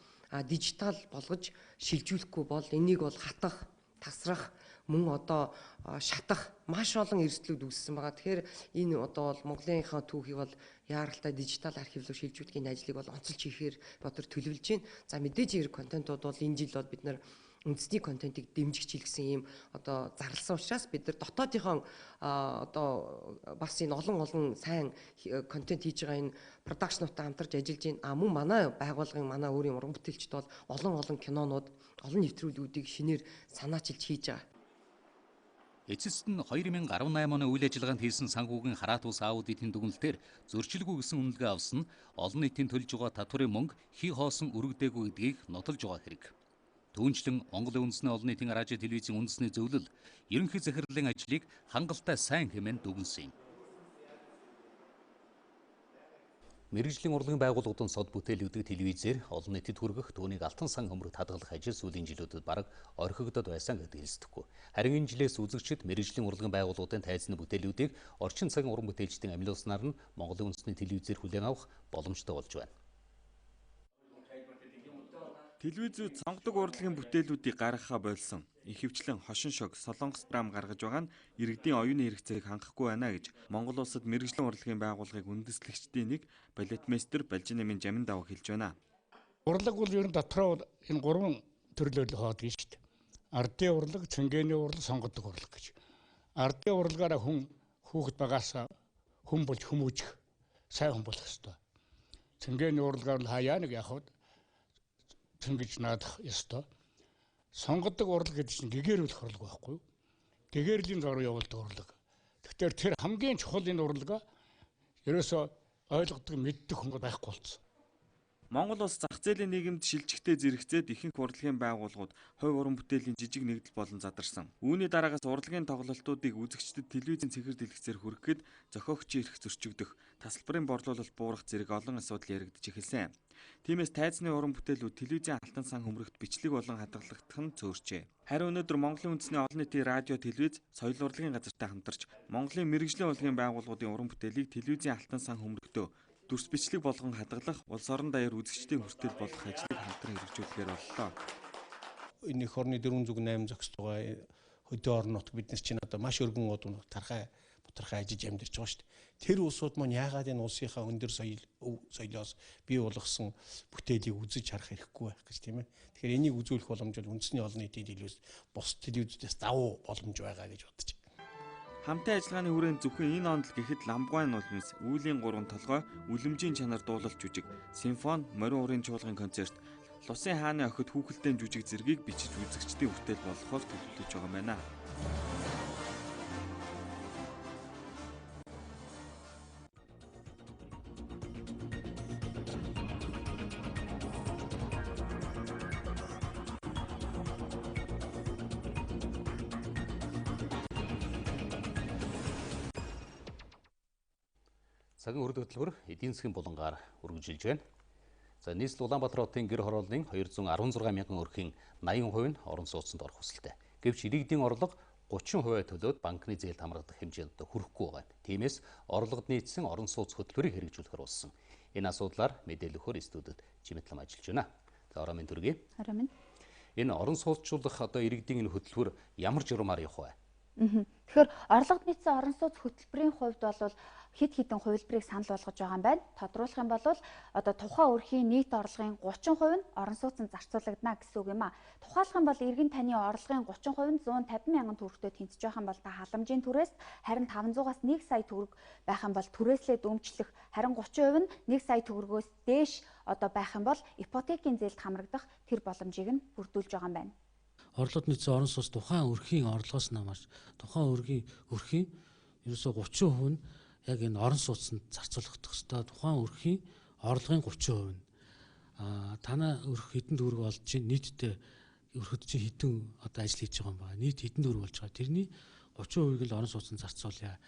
S19: дижитал болгож шилжүүлэхгүй бол энийг бол хатах, тасрах мөн одоо шатах маш олон эрсдлүүд үүссэн байгаа. Тэгэхээр энэ одоо бол Монголынхаа түүхийг бол яаралтай дижитал архив руу шилжүүлэхийн ажлыг бол онцолж хийхээр бодор төлөвлөж байна. За мэдээж хэрэг контентууд бол энэ жил бол бид нар үндэсний контентыг дэмжих гэсэн ийм одоо зарласан учраас бид нар дотоодынхон одоо бас энэ олон сайн контент хийж байгаа энэ продакшнуудтай хамтарч ажиллаж байна. Мөн манай байгууллагын манай өөрийн уран бүтээлчд бол олон кинонууд, олон нэвтрүүлгүүдийг шинээр санаачилж хийж байгаа.
S1: Эцэст нь 2018 оны үйл ажиллагаанд хийсэн санхүүгийн хараат ус аудитын дүгнэлтээр зөрчилгүй гэсэн үнэлгээ авсан олон нийтийн төлж байгаа татварын мөнгө хий хоосон өргөдөөгүй гэдгийг нотолж байгаа хэрэг. Түүнчлэн Монголын үндэсний олон нийтийн радио телевизийн үндэсний зөвлөл ерөнхий захирлын ажлыг хангалттай сайн хэмээн дүгнсэн юм. Мэргэжлийн урлагийн байгууллагуудын сод бүтээлүүдийг телевизээр олон нийтэд хүргэх түүнийг алтан сан хөмрөгт хадгалах ажил сүүлийн жилүүдэд бараг орхигдод байсан гэдэг хэлцдэггүй. Харин энэ жилээс үзэгчид мэргэжлийн урлагийн байгууллагуудын тайзны бүтээлүүдийг орчин цагийн уран бүтээлчдийн амилуулснаар нь Монголын үндэсний телевизээр хүлээн авах боломжтой болж байна.
S20: Телевизүүд сонгодог урлагийн бүтээлүүдийг гаргахаа болсон. Ихэвчлэн хошин шог, солонгос драм гаргаж байгаа нь иргэдийн оюуны хэрэгцээг хангахгүй байна гэж Монгол улсад мэргэжлийн урлагийн байгууллагыг үндэслэгчдийн нэг балетмейстер Балжинамын Жамин даваа хэлж байна.
S21: Урлаг бол ер нь дотроо энэ 3 төрлөөр хоодог шүү дээ. Ардын урлаг, цэнгэний урлаг, сонгодог урлаг гэж. Ардын урлагаараа хүн хүүхэд багаас хүн болж хүмүүжих, сайн хүн болох ёстой. Цэнгэний урлагаар л хаяа нэг яхад цэнгэж наадах ёстой. Сонгодог урлаг гэдэг чинь гэгэрүүлэх урлаг байхгүй юу? Гэгэрлийн зураг явуулдаг урлаг. Тэгэхээр тэр хамгийн чухал энэ урлагаа ерөөсөө ойлгодог, мэддэг хүн байхгүй болсон.
S20: Монгол улс зах зээлийн нийгэмд шилжихтэй зэрэгцээд ихэнх урлагийн байгууллагууд хувь уран бүтээлийн жижиг нэгдэл болон задарсан. Үүний дараагаас урлагийн тоглолтуудыг үзэгчдэд телевизийн цэнхэр дэлгэцээр хүрэхэд зохиогчийн эрх зөрчигдөх, тасалбарын борлуулалт буурах зэрэг олон асуудал яригдж эхэлсэн. Тиймээс тайзны уран бүтээлүүд телевизийн алтан сан хөмрөгт бичлэг болон хадгалагдах нь цөөрчээ. Харин өнөөдөр Монголын үндэсний олон нийтийн радио, телевиз, соёл урлагийн газартай хамтарч Монголын мэргэжлийн урлагийн байгууллагуудын уран бүтээлийг телевизийн алтан сан хөмрөгтөө дүрс бичлэг болгон хадгалах, улс орон даяар үзэгчдийн хүртэл болгох ажлыг хамтран хэрэгжүүлэхээр боллоо.
S3: Энэ эх орны 408 зохист байгаа хөдөө орон нутг бид нар чинь одоо маш өргөн удаа тархай бутархай ажиж амьдарч байгаа шүү дээ. Тэр улсууд маань яагаад энэ улсынхаа өндөр соёлоос бий болгосон бүтээлийг үзэж харах хэрэггүй байх гэж тийм ээ. Тэгэхээр энийг үзүүлэх боломж бол үндэсний олон нийтийн телевиз бус телевизүүдээс давуу боломж байгаа гэж бодож байна.
S20: Хамтын ажиллагааны хүрээнд зөвхөн энэ онд л гэхэд ламбгайн нулимс, үүлийн 3 толгой, үлэмжийн чанар дуулалт жүжиг, симфони, морин урын чуулган концерт, Лусын хааны охид хүүхэлдэйн жүжиг зэргийг бичиж үзэгчдийн хүртэл болгохоор төлөвлөж байгаа юм байна.
S1: Цагийн Хүрд хөтөлбөр эдийн засгийн булангаар үргэлжилж байна. За нийслэл Улаанбаатар хотын гэр хорооллын 216 мянган өрхийн 80% нь орон сууцнд орох хүсэлтэй. Гэвч иргэдийн орлого 30% төлөөд банкны зээлд хамрагдах хэмжээнд хүрэхгүй байгаа. Тиймээс орлогод нийцсэн орон сууц хөтөлбөрийг хэрэгжүүлэхээр болсон. Энэ асуудлаар мэдээлэл өгөхөөр студид Чимэтлэм ажиллаж байна. За ороо минь төргий.
S22: Ороо минь.
S1: Энэ орон сууцчлах одоо иргэдийн энэ хөтөлбөр ямар журмаар явах вэ?
S22: Тэгэхээр орлогод нийцсэн орон сууц хөтөлбөрийн хувьд бол хэд хэдэн хувилбарыг санал болгож байгаа юм байна. Тодруулах юм бол одоо тухайн өрхийн нийт орлогын 30% нь орон сууцнд зарцуулагдана гэсэн үг юм а. Тухайлах юм бол иргэн таны орлогын 30% нь 150 мянган төгрөгтөө тэнцэж байх юм бол та халамжийн түрээс харин 500-аас 1 сая төгрөг байх юм бол түрээслээд өмчлөх, харин 30% нь 1 сая төгрөгөөс дээш одоо байх юм бол ипотекийн зээлд хамрагдах тэр боломжийг нь бүрдүүлж байгаа юм байна.
S8: Орлогод нийцсэн орон сууц тухайн өрхийн орлогоос намаарч тухайн өрхийн ерөөсө 30% нь яг энэ орон сууцнд зарцуулагдах ёстой. Тухайн өрхийн орлогын 30% нь танаа өрх хэдэн төгрөг олж чинь нийтдээ өрхөд чинь хэдэн одоо ажил хийж байгаа юм байна. Нийт хэдэн төгрөг болж байгаа. Тэрний 30%-ыг л орон сууцнд зарцуулъя.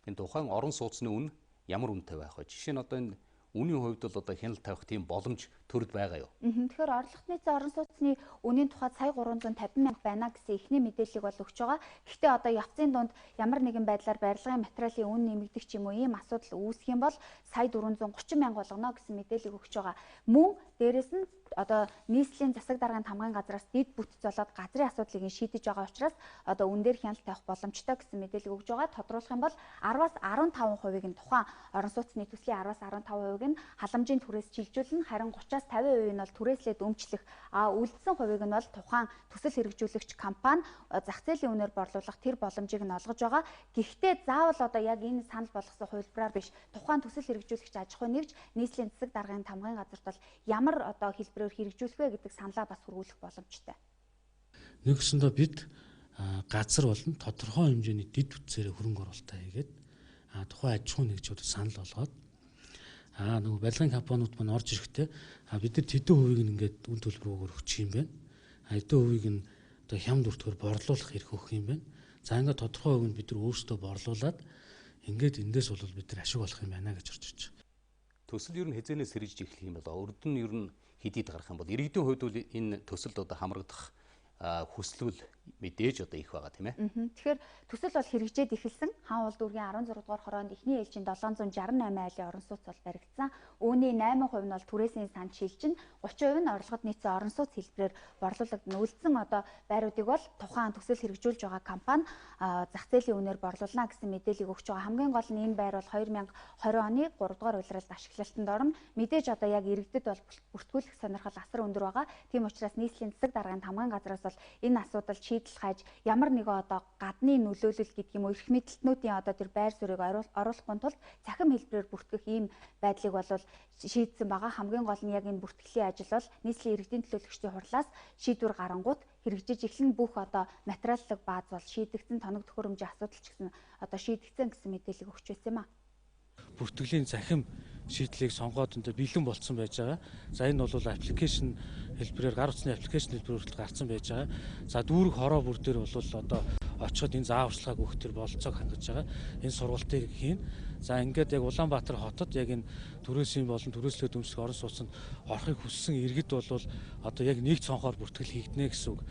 S1: Энэ тухайн орон сууцны үн ямар үнэтэй байх вэ? Жишээ нь одоо энэ үнийн хувьд бол одоо хяналт тавих тийм боломж төрд байгаа юу?
S22: Тэгэхээр орлогот нийцсэн орон сууцны үнийн тухайд сая 350 мянга байна гэсэн эхний мэдээллийг бол өгч байгаа. Гэхдээ одоо явцын дунд ямар нэгэн байдлаар барилгын материалын үн нэмэгдэх ч юм уу ийм асуудал үүсэх юм бол сая 430 мянга болгоно гэсэн мэдээллийг өгч байгаа. Мөн дээрэс нь одоо нийслэлийн засаг даргын тамгын газраас дид бүтц болоод газрын асуудлыг шийдэж байгаа учраас одоо үн дээр хяналт тавих боломжтой гэсэн мэдээлэл өгж байгаа. Тодруулах юм бол 10-аас 15%-ыг нь тухайн орон сууцны төслийн 10-аас 15%-ыг нь халамжийн түрээс шилжүүлнэ, харин 30-аас 50% нь бол түрээслээд өмчлөх, үлдсэн хувийг нь бол тухайн төсөл хэрэгжүүлэгч компани зах зээлийн үнээр борлуулах тэр боломжийг нь олгож байгаа. Гэхдээ заавал одоо яг энэ санал болгосон хувилбараар биш, тухайн төсөл хэрэгжүүлэгч аж ахуй нэгж нийслэлийн засаг даргын тамгын газарт бол ямар одоо хэлбэрээр хэрэгжүүлэх вэ гэдэг саналаа бас хүргүүлэх боломжтой.
S8: Нэгсэндээ бид газар болон тодорхой хэмжээний дид бүтцээр хөрөнгө оруулалтаа хийгээд тухайн аж ахуй нэгжүүд санал болгоод нөгөө барилгын компаниуд маань орж ирэхдээ бид нар тэдэн хувийг нь ингээд үн төлбөрөөр өгчих юм байна. Хэдэн хувийг нь одоо хямд өртгөөр борлуулах хэрэг өгөх юм байна. За ингээд тодорхой хувийг нь бид нар өөрсдөө борлуулад ингээд эндээс бол бид нар ашиг олох юм байна гэж орж ирж байгаа.
S1: Төсөл ер нь хязгаарнаас сэргийж эхлэх юм бол урд нь ер нь хэдийд гарах юм бол иргэдийн хувьд бол энэ төсөлд одоо хамрагдах хүслэл мэдээж одоо их байгаа тийм ээ.
S22: Тэгэхээр төсөл бол хэрэгжээд эхэлсэн. Хаан улд дүүргийн 16 дугаар хороонд эхний ээлжийн 768 айлын орон сууц бол баригдсан. Үүний 8% нь бол түрээсийн санд шилжин, 30% нь орлогод нийцсэн орон сууц хэлбэрээр борлуулагдана. Үлдсэн одоо байруудыг бол тухайн төсөл хэрэгжүүлж байгаа компани зах зээлийн үнээр борлуулна гэсэн мэдээллийг өгч байгаа. Хамгийн гол нь энэ байр бол 2020 оны 3 дугаар улиралд ашиглалтанд орно. Мэдээж одоо яг иргэдэд бол бүртгүүлэх сонирхол асар өндөр байгаа. Тийм учраас нийслэлийн засаг даргын тамгын газраас бол энэ асуудал шийдэл хайж ямар нэгэн одоо гадны нөлөөлөл гэдэг юм уу эрх мэдэлтнүүдийн одоо тэр байр суурийг оруулахгүй тулд цахим хэлбэрээр бүртгэх ийм байдлыг бол шийдсэн байгаа. Хамгийн гол нь яг энэ бүртгэлийн ажил бол нийслэлийн иргэдийн төлөөлөгчдийн хурлаас шийдвэр гарангууд хэрэгжиж эхлэн бүх одоо материаллык бааз бол шийдэгдсэн, тоног төхөөрөмжийн асуудал ч гэсэн одоо шийдэгдсэн гэсэн мэдээлэл өгч байсан юм а.
S8: Бүртгэлийн захим шийдлийг сонгоод энэ бэлэн болцсон байж байгаа. За энэ бол аппликейшн хэлбэрээр гар утасны аппликейшн хэлбэрээр гарсан байж байгаа. За дүүрэг хороо бүр дээр бол одоо очиход энэ зааварчилгааг өгөх төр бололцоог хангаж байгаа. Энэ сургалтыг хийн. За ингээд яг Улаанбаатар хотод яг энэ төрөөсийн болон төрөөслөө дөмсөх орон сууцнд орохыг хүссэн иргэд бол одоо яг нэг цонхоор бүртгэл хийгднэ гэсэн үг.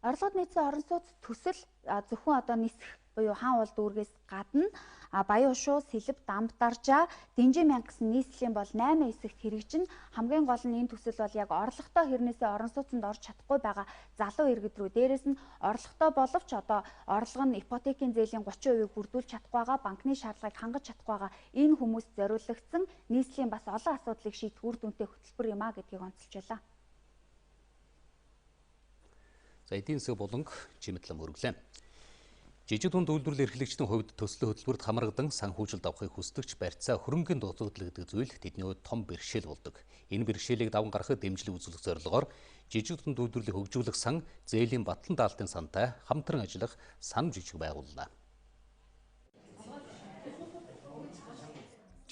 S22: Орлогод нийцсэн орон сууц төсөл зөвхөн одоо нисэх буюу хаан уул дүүргээс гадна Баян Ушуу, Сэлб, Дамбдаржаа, Дэнжин мянга гэсэн нийслэлийн бол 8 хэсэгт хэрэгжин хамгийн гол нь энэ төсөл бол яг орлоготой хэрнээсээ орон сууцнд орж чадахгүй байгаа залуу иргэд рүү дээрээс нь орлоготой боловч одоо орлого нь ипотекийн зээлийн 30% бүрдүүлж чадахгүй байгаа, банкны шаардлагыг хангаж чадахгүй байгаа энэ хүмүүст зориулагдсан нийслэлийн бас олон асуудлыг шийдэх үр дүнтэй хөтөлбөр юм а гэдгийг онцолж байлаа.
S1: За эдийн засаг болонг чимэтлэн өргөлээ. Жижиг дунд үйлдвэрлэл эрхлэгчдийн хувьд төслийн хөтөлбөрт хамрагдан санхүүжилт авахыг хүсдэгч барьцаа хөрөнгөний дутагдал гэдэг зүйл тэдний хувьд том бэрхшээл болдог. Энэ бэрхшээлийг даван гаргахад дэмжлэг үзүүлэх зорилгоор жижиг дунд үйлдвэрлэлийг хөгжүүлэх сан зээлийн батлан даалтын сантай хамтран ажиллах сан жижиг байгууллаа.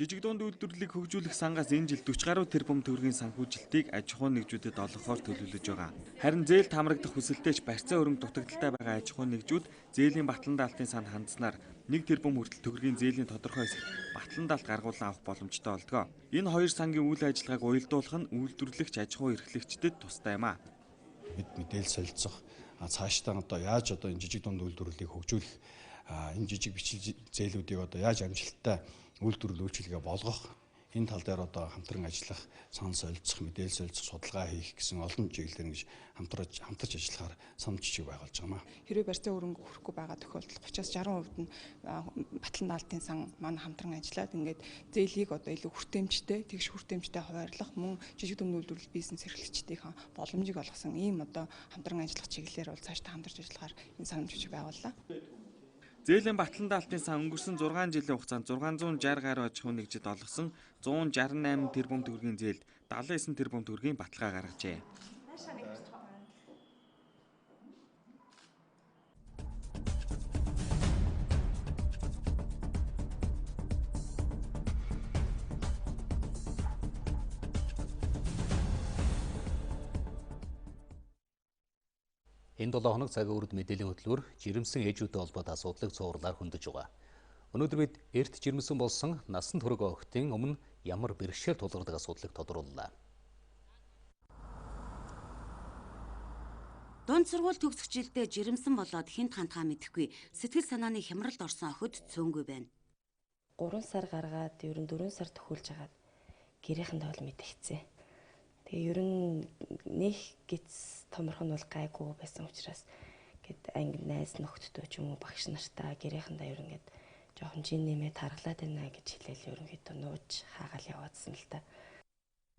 S20: Жижиг дунд үйлдвэрлэлийг хөгжүүлэх сангаас энэ жил 40 гаруй тэрбум төгрөгийн санхүүжилтийг аж ахуйн нэгжүүдэд олгохоор төлөвлөж байгаа. Харин зээлд хамрагдах хүсэлтэйч барьцаа хөрөнгө дутагдaltaй байгаа аж ахуйн нэгжүүд зээлийн батлан даалтын санд хандсанаар 1 тэрбум хүртэл төгрөгийн зээлийн тодорхой хэсэг батлан даалт гаргуулан авах боломжтой болдгоо. Энэ хоёр сангийн үйл ажиллагааг уялдуулах нь үйлдвэрлэгч аж ахуйн эрхлэгчдэд тустай юм а.
S3: Мэдээлэл солилцох цаашдаа одоо яаж одоо энэ жижиг дунд үйлдвэрлэлийг хөгжүүлэх энэ жижиг бичил зээлүүдийг одоо яаж амжилттай үйлдвэрлэл үйлчилгээ болгох энэ тал дээр одоо хамтран ажиллах, сан солилцох, мэдээлэл солилцох, судалгаа хийх гэсэн олон чиглэлээр ингэж хамтарч ажиллахаар сан жижиг байгуулж байгаа юм.
S4: Хэрвээ барьцаа хөрөнгө хүрэхгүй байгаа тохиолдолд 30-60% нь батлан даалтын сан маань хамтран ажиллаад ингээд зээлийг одоо илүү хүртээмжтэй, тэгш хүртээмжтэй хуваарлах мөн жижиг дунд үйлдвэрлэл бизнес эрхлэгчдийн боломжийг олгосон ийм одоо хамтран ажиллах чиглэлээр бол цаашдаа хамтарч ажиллахаар энэ сан жижиг байгууллаа.
S20: Зээлийн батлан даалтын сан өнгөрсөн 6 жилийн хугацаанд 660 гаруй аж ахуйн нэгжид олгосон 168 тэрбум төгрөгийн зээлд 79 тэрбум төгрөгийн баталгаа гаргажээ.
S1: Энэ 7 хоног цагийн Хүрд мэдээллийн хөтөлбөр жирэмсэн ээжүүдтэй холбоотой асуудлыг цуурлаар хөндөж байгаа. Өнөөдөр бид эрт жирэмсэн болсон насан турш охидын өмнө ямар бэрхшээл тулгардаг асуудлыг тодрууллаа.
S5: Дунд сургууль төгсөх жилдээ жирэмсэн болоод хинт хантгаа мэдэхгүй сэтгэл санааны хямралд орсон охид цөөнгүй байна.
S23: 3 сар гаргаад ер нь 4 сар төхүүлж хагаад гэрийнхэн тоол мэдчихсэн. Тэгээ ер нь нэг гиз томорхон бол гайгүй байсан учраас гээд анги найз нөхдөдөө ч юм уу багш нартаа гэрийнхэндээ ер нь гээд жоохон жин нэмээд харгалаад байна гэж хэлээл ерөнхийдөө нууж хаагаал яваадсан л та.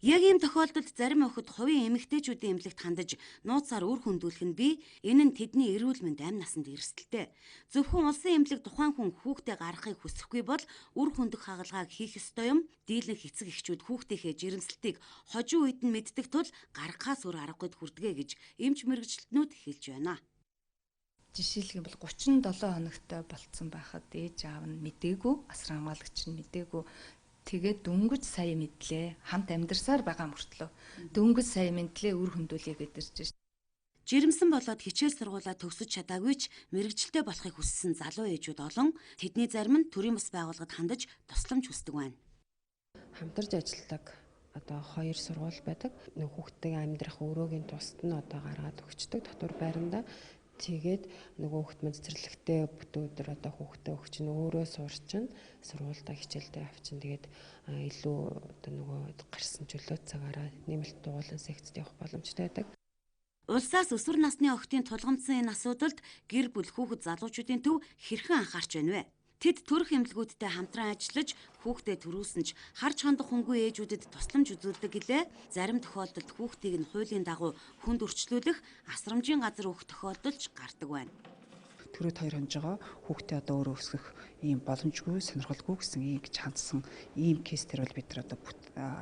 S5: Яг ийм тохиолдолд зарим охид хувийн эмэгтэйчүүдийн эмнэлэгт хандаж нууцаар үр хөндүүлэх нь бий. Энэ нь тэдний эрүүл мэнд амь насанд эрсдэлтэй. Зөвхөн улсын эмнэлэг тухайн хүн хүүхдээ гаргахыг хүсэхгүй бол үр хөндөх хагалгааг хийх ёстой юм. Дийлэнх эцэг эхчүүд хүүхдийнхээ жирэмслэлтийг хожим үед нь мэддэг тул гаргахаас өөр аргагүйд хүрдэгэ гэж эмч мэргэжилтнүүд хэлж байна.
S24: Жишээлбэл 37 хоногтой болцсон байхад ээж аав нь мэдээгүй, асар хамгаалагч нь мэдээгүй. Тэгээд дөнгөж сая мэдлээ хамт амьдарсаар байгаа мөртлөө дөнгөж сая мэдлээ үр хөндүүлээ гэдэрч байна.
S5: Жирэмсэн болоод хичээл сургуулаа төгсөж чадаагүй ч мэргэжилтэй болохыг хүссэн залуу ээжүүд олон. Тэдний зарим нь төрийн бас байгууллагад хандаж тусламж хүсдэг байна.
S23: Хамтарч ажилладаг одоо 2 сургууль байдаг. Нэг хүүхдийн амьдрах өрөөгийн тусад нь одоо гаргаад өгчдөг дотор байранда. Тэгээд нөгөө хүүхд мэд цэцэрлэгтэй бүтэн өдөр одоо хүүхдээ өгч нь өөрөө суурчин сургуультай хичээлдээ авчин тэгээд илүү одоо нөгөө гарсан чөлөө цагаараа нэмэлт дугуулан секцэд явах боломжтой байдаг.
S5: Улсаас өсвөр насны охидын тулгамдсан энэ асуудалд гэр бүл хүүхэд залуучуудын төв хэрхэн анхаарч байна вэ? Тэд төрөх эмнэлгүүдтэй хамтран ажиллаж хүүхдээ төрүүлсэн ч харж хандах хөнгөө ээжүүдэд тусламж үзүүлдэг гэлээ. Зарим тохиолдолд хүүхдийг нь хуулийн дагуу хүнд өрчлүүлэх асрамжийн газар өгөх тохиолдолж гардаг байна.
S4: Төрөд хоёр хонж байгаа хүүхдээ одоо өөрөө өсгөх ийм боломжгүй сонирхолгүй гэсэн ийм гэж хандсан ийм кейс төр бол бид нар одоо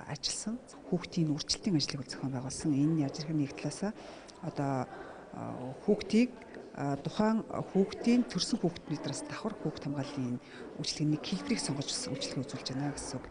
S4: ажилласан. Хүүхдийн үржилтийн ажлыг зохион байгуулсан. Энэ ажлын нэг талаасаа одоо хүүхдийг тухайн хүүхдийн төрсэн хүүхднээс давхар хүүхд хамгааллын үйлчлэгийн нэг хэлбэрийг сонгож үйлчлэг үзүүлж байна гэсэн үг.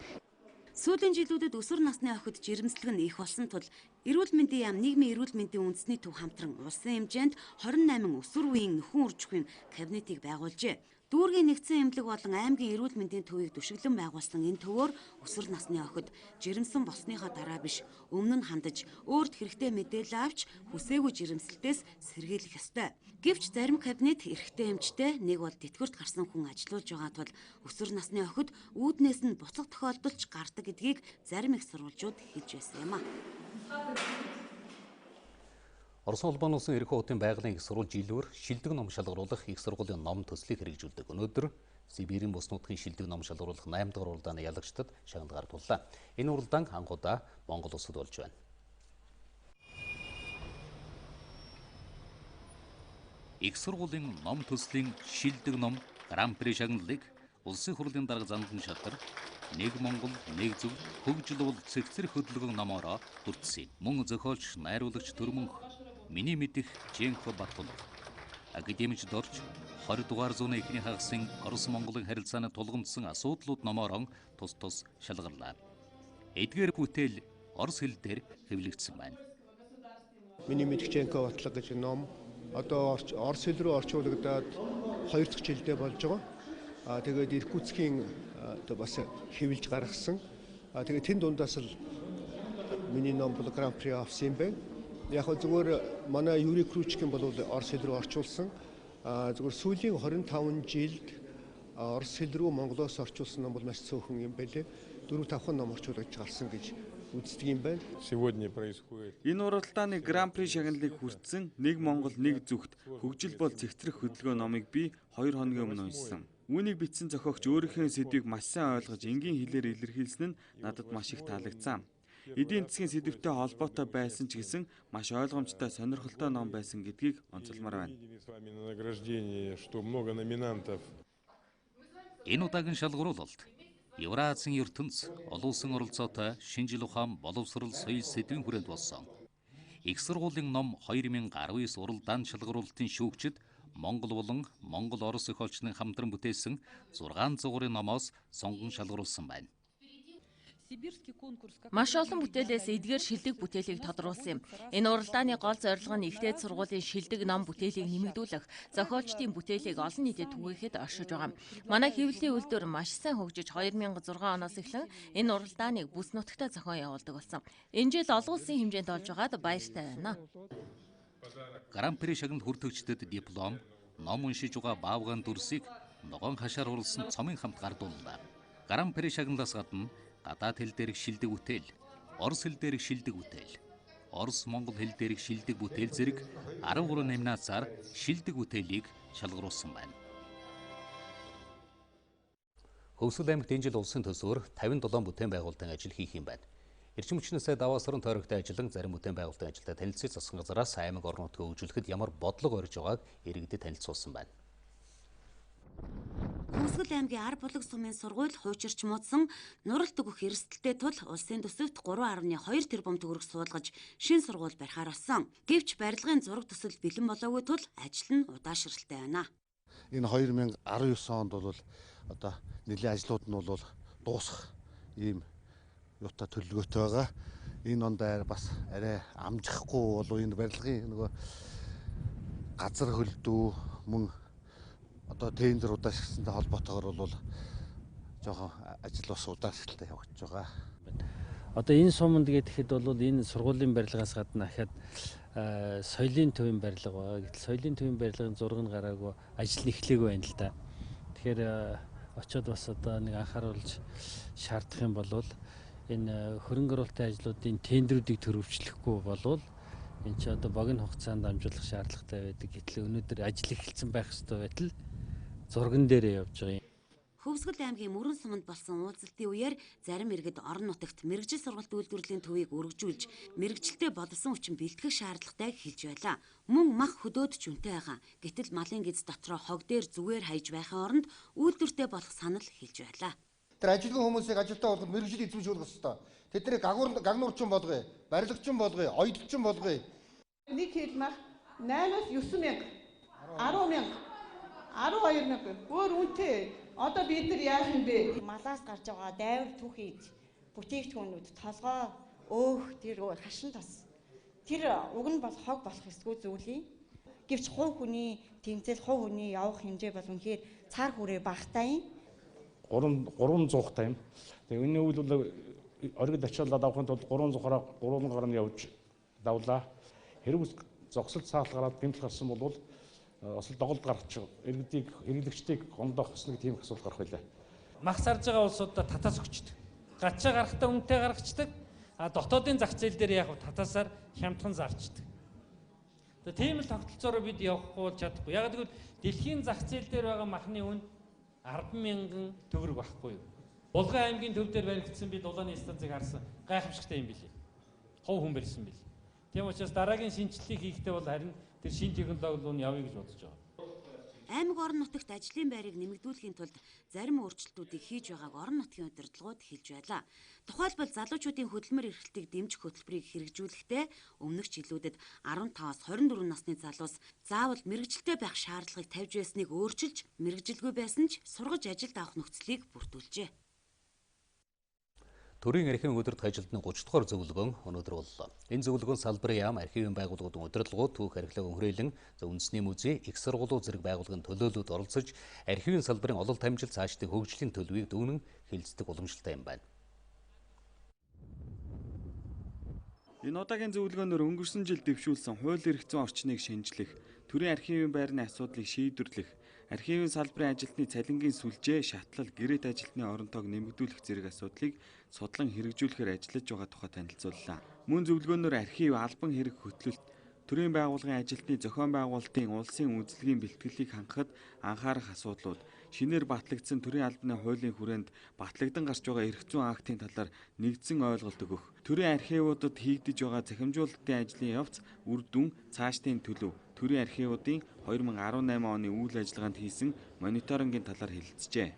S5: Сүүлийн жилүүдэд өсвөр насны охид жирэмслэг нь их болсон тул эрүүл мэндийн яам нийгмийн эрүүл мэндийн үндэсний төв хамтран улсын хэмжээнд 28 өсвөр үеийн нөхөн үржихийн кабинетийг байгуулжээ. Дүүргийн нэгдсэн эмнэлэг болон аймгийн эрүүл мэндийн төвийг түшиглэн байгуулсан энэ төвөөр өсвөр насны охид жирэмсэн болсныхоо дараа биш өмнө нь хандаж өөрт хэрэгтэй мэдээлэл авч хүсээгүй жирэмслэлтээс сэргийлэх ёстой. Гэвч зарим кабинет эрэгтэй эмчтэй нэг бол тэтгэврт гарсан хүн ажилуулж байгаа тул өсвөр насны охид үүднээс нь буцах тохиолдолч гардаг гэдгийг зарим их сурвалжууд хэлж байсан юм а.
S1: Орос улбан улсын ерөнхий хотын байгалийн их сурвалж жилүүр шилдэг ном шалгаруулах их сургуулийн ном төслийг хэрэгжүүлдэг. Өнөөдөр Сибирийн бүс нутгийн шилдэг ном шалгаруулах 8 дахь уралдааны ялагчдад шагнал гардууллаа. Энэ уралдаан анхудаа Монгол улсад болж байна. Их сургуулийн ном төслийн шилдэг ном Гран-при шагналыг улсын хурлын дарга Зандан шатар нэг Монгол, нэг зөв хөгжил бол цэгцэр хөдөлгөөн номороо бүрдсэн. Мөн зохиолч, найруулагч Төрмөнх миний мэдих Женко Батулов академич дорж 20 дугаар зууны эхний хагасын Орос-Монголын харилцааны тулгамдсан асуудлууд номороо тус шалгарлаа. Эдгээр бүтээл орос хэл дээр хэвлэгдсэн байна.
S3: Миний мэдих Женко Батулов гэж ном одоо орос хэл рүү орчуулагдаад 2 дахь жилдээ болж байгаа. Тэгээд Иркутскийн одоо бас хэвлж гаргасан. Тэгээд тэн дундаас л миний ном бол Гран-при авсан юм байна. Яг зөвхөн манай Юрий Кручкин бол орос хэл рүү орчуулсан. Зөвхөн сүүлийн 25 жилд орос хэл рүү монголоос орчуулсан ном бол маш цөөхөн юм байлээ. 4-5 ном орчуулж гарсан гэж үздэг юм байна.
S20: Энэ уралдааны Гран-при шагналыг хүртсэн нэг Монгол, нэг зүгт хөгжил бол цэгцрэх хөдөлгөөн номыг би 2 хоногийн өмнө уншсан. Үүнийг бичсэн зохиогч өөрийнхөө сэдвийг маш сайн ойлгож энгийн хэлээр илэрхийлсэн нь надад маш их таалагдсан. Эдийн засгийн сэдвтэй холбоотой байсан ч гэсэн маш ойлгомжтой, сонирхолтой ном байсан гэдгийг онцолмоор байна.
S1: Энэ удаагийн шалгаруулалт Евразийн ертөнц олон улсын оролцоотой шинжил ухаан, боловсрол, соёл сэдвийн хүрээнд болсон. Их сургуулийн ном 2019 уралдаан шалгаруулалтын шүүгчид Монгол болон Монгол-Орос их олчны хамтран бүтээсэн 600 гаруй номоос сонгон шалгаруулсан байна.
S2: Маш олон бүтээлээс эдгээр шилдэг бүтээлийг тодруулсан юм. Энэ уралдааны гол зорилго нь ихтэй сургуулийн шилдэг ном бүтээлийг нэмэгдүүлэх, зохиолчдын бүтээлийг олон нийтэд түгээхэд оршиж байгаа. Манай хэвлэлийн үйлдвэр маш сайн хөгжиж 2006 оноос эхлэн энэ уралдааныг бүс нутагтаа зохион явуулдаг болсон. Энэ жил олон улсын хэмжээнд болж байгаад баяртай байна.
S1: Гран-при шагнал хүртэгчдэд диплом, ном уншиж байгаа баавган дүрсийг ногоон хашаар урлсан цомын хамт гардууллаа. Гран-при шагналаас гадна гадаад хэл дээрх шилдэг бүтээл, орос хэл дээрх шилдэг бүтээл, орос-монгол хэл дээрх шилдэг бүтээл зэрэг 13 номинацаар шилдэг бүтээлийг шалгаруулсан байна. Хөвсгөл аймагт энэ жил улсын төсвөөр 57 бүтээн байгуулалтын ажил хийх юм байна. Эрчим хүчний сайд даваасрын тойрогтой ажиллан зарим бүтээн байгуулалтын ажилтай танилцуулж засгийн газараас аймаг орон нутгийг хөгжүүлэхэд ямар бодлого орж байгааг иргэдэд танилцуулсан байна.
S5: Хөвсгөл аймгийн ар булаг сумын сургууль хуучирч муудсан нуралт өгөх эрсдэлтэй тул улсын төсөвт 3.2 тэрбум төгрөг суулгаж шинэ сургууль барихаар болсон. Гэвч барилгын зураг төсөл бэлэн болоогүй тул ажил нь удаашралтай байна.
S7: Энэ 2019 онд бол одоо нэлийн ажлууд нь бол дуусах ийм юутай төлөвлөгөөтэй байгаа. Энэ онд бас арай амжихгүй болов энэ барилгын нөгөө газар хөлдөө мөн одоо тендер удаашрсантай холбоотойгоор бол жоохон ажил бас удаашралтай явагдаж байгаа.
S9: Одоо энэ суманд гэхэд бол энэ сургуулийн барилгаас гадна дахиад соёлын төвийн барилга байгаа. Гэтэл соёлын төвийн барилгын зураг нь гараагүй ажил нь эхлэегүй байна л да. Тэгэхээр очиод бас одоо нэг анхааруулж шаардах юм бол энэ хөрөнгө оруулалтын ажлуудын тендерүүдийг төрөвчлөхгүй болвол энэ ч одоо богино хугацаанд амжуулах шаардлагатай байдаг. Гэтэл өнөөдөр ажил эхэлсэн байх ёстой байтал зурган дээрээ явж байгаа юм.
S5: Хөвсгөл аймгийн мөрөн суманд болсон уулзалтын үеэр зарим иргэд орон нутагт мэрэгжил сургалт үйлдвэрлэлийн төвийг өргөжүүлж мэрэгжилтэд боловсон хүчин бэлтгэх шаардлагатай хэлж байлаа. Мөн мах хөдөөд ч үнэтэй байгаа. Гэтэл малын гиз дотроо хог дээр зүгээр хайж байхын оронд үйлдвэртэй болох санал хэлж байлаа.
S10: Тэр ажилгүй хүмүүсийг ажилтаа болгоход мэрэгжил эзэмшүүлэх ёстой. Тэднийг гагнуурчин болгоё, барилгачин болгоё, оёдлчин болгоё.
S11: Нэг хил мах 8-аас 9 мянга, 10 мянга, 12 мянга. Өөр үнэтэй. Одоо бид нар яах юм бэ?
S25: Малаас гарч байгаа дайвар түүхийж
S6: бүтээгдэхүүнүүд толгой, өөх, тэр хашин тос. Тэр уг нь бол хог болох эсгүй зүйлий. Гэвч хувь хүний тэмцэл, хувь хүний явах хэмжээ бол үнэхээр цаар хүрээ багтаа юм.
S12: 300 та юм. Тэгээ энэ үйл бол оргид ачаалаад авахын тулд 300-аараа 3 гаруй явж давлаа. Хэрэг зогсолт саалт гараад гэмтэл гарсан бол осол доголд гаргачих. Иргэдийг хэрэглэгчдийг гондоох гэсэн тийм их асуудал гарах байлаа.
S9: Мах сарж байгаа улсуудаа татаас өгчдөг. Гачаа гарахтаа үнэтэй гаргацдаг. Дотоодын зах зээл дээр яг татаасаар хямдхан зарчдаг. Тийм л тогтолцоороо бид явахгүй бол чадахгүй. Яг гэвэл дэлхийн зах зээл дээр байгаа махны үн 10,000 төгрөг байхгүй юу? Булган аймгийн төв дээр баригдсан бид улааны станцыг харсан. Гайхамшигтай юм билий. Хов хүн барьсан билий. Тийм учраас дараагийн шинжилгээг хийхдээ бол харин тэр шинэ технологи руу явъя гэж бодож байгаа.
S5: Аймаг орон нутагт ажлын байрыг нэмэгдүүлэхийн тулд зарим өөрчлөлтүүдийг хийж байгааг орон нутгийн удирдлагууд хэлж байлаа. Тухайлбал залуучуудын хөдөлмөр эрхлэлтийг дэмжих хөтөлбөрийг хэрэгжүүлэхдээ өмнөх жилүүдэд 15-аас 24 насны залуус заавал мэрэгжилтэй байх шаардлагыг тавьж байсныг өөрчилж, мэрэгжилгүй байсан ч сургаж ажилд авах нөхцөлийг бүрдүүлжээ.
S1: Төрийн архивын өдөрт ажилтны 30 дугаар зөвлөгөөн өнөөдөр боллоо. Энэ зөвлөгөөн салбарын яам архивын байгууллагуудын удирдлагууд түүх архилог өнхрээлэн үндэсний музей, их сургуулиуд зэрэг байгууллагын төлөөлөлд оролцож архивын салбарын ололт амжилт цаашдын хөгжлийн төлөвийг дүүнэн хилцдэг уламжлалтай юм байна.
S20: Энэ удаагийн зөвлөгөөнөөр өнгөрсөн жил дэвшүүлсэн хууль эрх зүйн орчныг шинжлэх, төрийн архивын байрны асуудлыг шийдвэрлэх, архивын салбарын ажилтны цалингийн сүлжээ, шатлал, гэрээт ажилтны оронтойг нэмэгдүүлэх зэрэг асуудлыг судлан хэрэгжүүлэхээр ажиллаж байгаа тухай танилцууллаа. Мөн зөвлөгөөнөөр архив, албан хэрэг хөтлөлт, төрийн байгууллагын ажилтны зохион байгуулалтын улсын үйлчлэгийн бэлтгэлийг хангахад анхаарах асуудлууд, шинээр батлагдсан төрийн албаны хуулийн хүрээнд батлагдан гарч байгаа эрх зүйн актын талаар нэгдсэн ойлголт өгөх, төрийн архивуудад хийгдэж байгаа захимжуулалтын ажлын явц, үр дүн, цаашдын төлөв, төрийн архивуудын 2018 оны үйл ажиллагаанд хийсэн мониторингийн талаар хэлэлцжээ.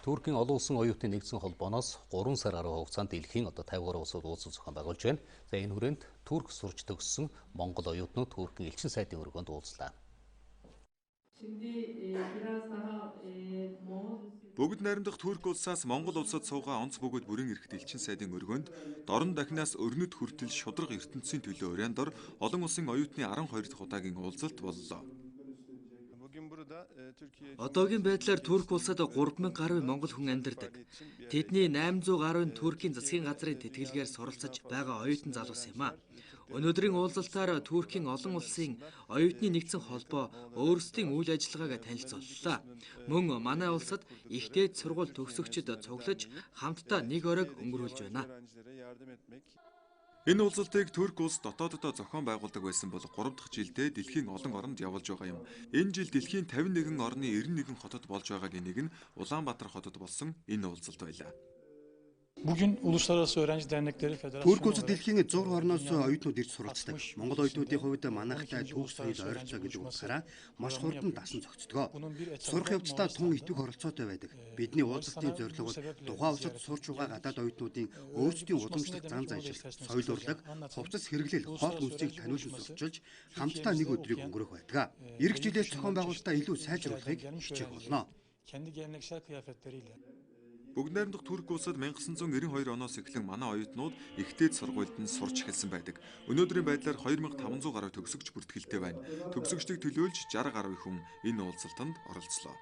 S1: Туркийн олон улсын оюутны нэгдсэн холбооноос 3 сар гаруй хугацаанд дэлхийн 53 улсууд уулзах зохион байгуулж байна. За энэ хүрээнд Турк сурч төгссөн Монгол оюутнууд Туркийн элчин сайдын өргөнд уулзлаа.
S20: Бүгд найрамдах Турк улсаас Монгол улсад суугаа онц бөгөөд бүрэн эрхт элчин сайдын өргөнд дорн дахинаас өрнөд хүртэл шудраг ертөнцийн төлөө урьяан дор олон улсын оюутны 12 дахь удаагийн уулзалт боллоо.
S13: Одоогийн байдлаар Турк улсад 3000 гаруй монгол хүн амьдардаг. Тэдний 800 гаруй нь Туркийн засгийн газрын тэтгэлгээр суралцаж байгаа оюутан залуус юм а. Өнөөдрийн уулзалтаар Туркийн олон улсын оюутны нэгдсэн холбоо өөрсдийн үйл ажиллагааг танилцууллаа. Мөн манай улсад их дээд сургууль төгсөгчид цуглаж хамтдаа нэг оройг өнгөрүүлж байна.
S20: Энэ уулзалтыг Турк улс дотооддоо зохион байгуулдаг байсан бол 3 дахь жилдээ дэлхийн олон оронд явуулж байгаа юм. Энэ жил дэлхийн 51 орны 91 хотод болж байгаагийн нэг нь Улаанбаатар хотод болсон энэ уулзалт байлаа.
S21: Bugün Uluslararası Öğrenci Dernekleri Federasyonu
S14: Турк улсад дэлхийн 100 орноос оюутнууд ирж суралцдаг. Монгол оюутнуудын хувьд манайхтай түүх соёл ойролцоо гэж утгаараа маш хурдан дасан зохицдог. Сурах явцдаа тун итвэх оролцоотой байдаг. Бидний уулзалтын зорилго бол тухайн улсад сурч байгаа гадаад оюутнуудын өөрсдийн уламжлалт зан заншил, соёл урлаг, хувцас хэрэглэл, хоол хүнсийг таниулан сурчилж хамтдаа нэг өдрийг өнгөрөх байдаг. Ирэх жилээс зохион байгуулалтаа илүү сайжруулахыг хичээх болно.
S20: Бүгд найрамдах Турк улсад 1992 оноос эхлэн манай оюутнууд ихтэй сургуульд нь сурч эхэлсэн байдаг. Өнөөдрийн байдлаар 2500 гаруй төгсөгч бүртгэлтэй байна. Төгсөгчдийг төлөөлж 60 гаруй хүн энэ уулзалтанд оролцлоо.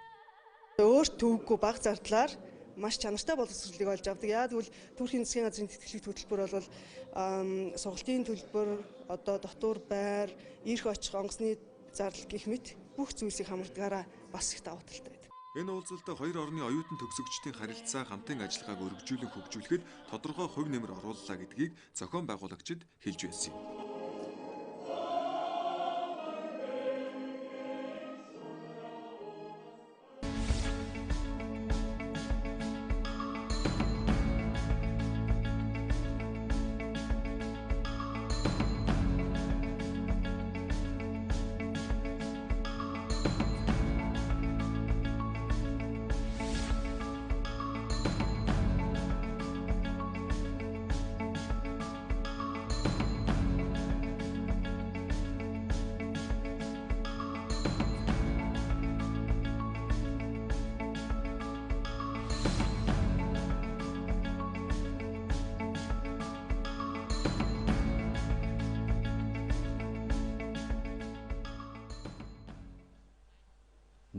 S25: Өөрт төвөггүй бага зардлаар маш чанартай боловсролыг олж авдаг. Яг тэгвэл Туркийн засгийн газрын тэтгэлэг хөтөлбөр бол сургалтын төлбөр, одоо дотор байр, ирэх очих онгоцны зардал гэх мэт бүх зүйлсийг хамардгаараа бас их давуу талтай.
S20: Энэ уулзалтад хоёр орны оюутан төгсөгчдийн харилцаа хамтын ажиллагааг өргөжүүлэн хөгжүүлэхэд тодорхой хувь нэмэр орууллаа гэдгийг зохион байгуулагчид хэлж байсан юм.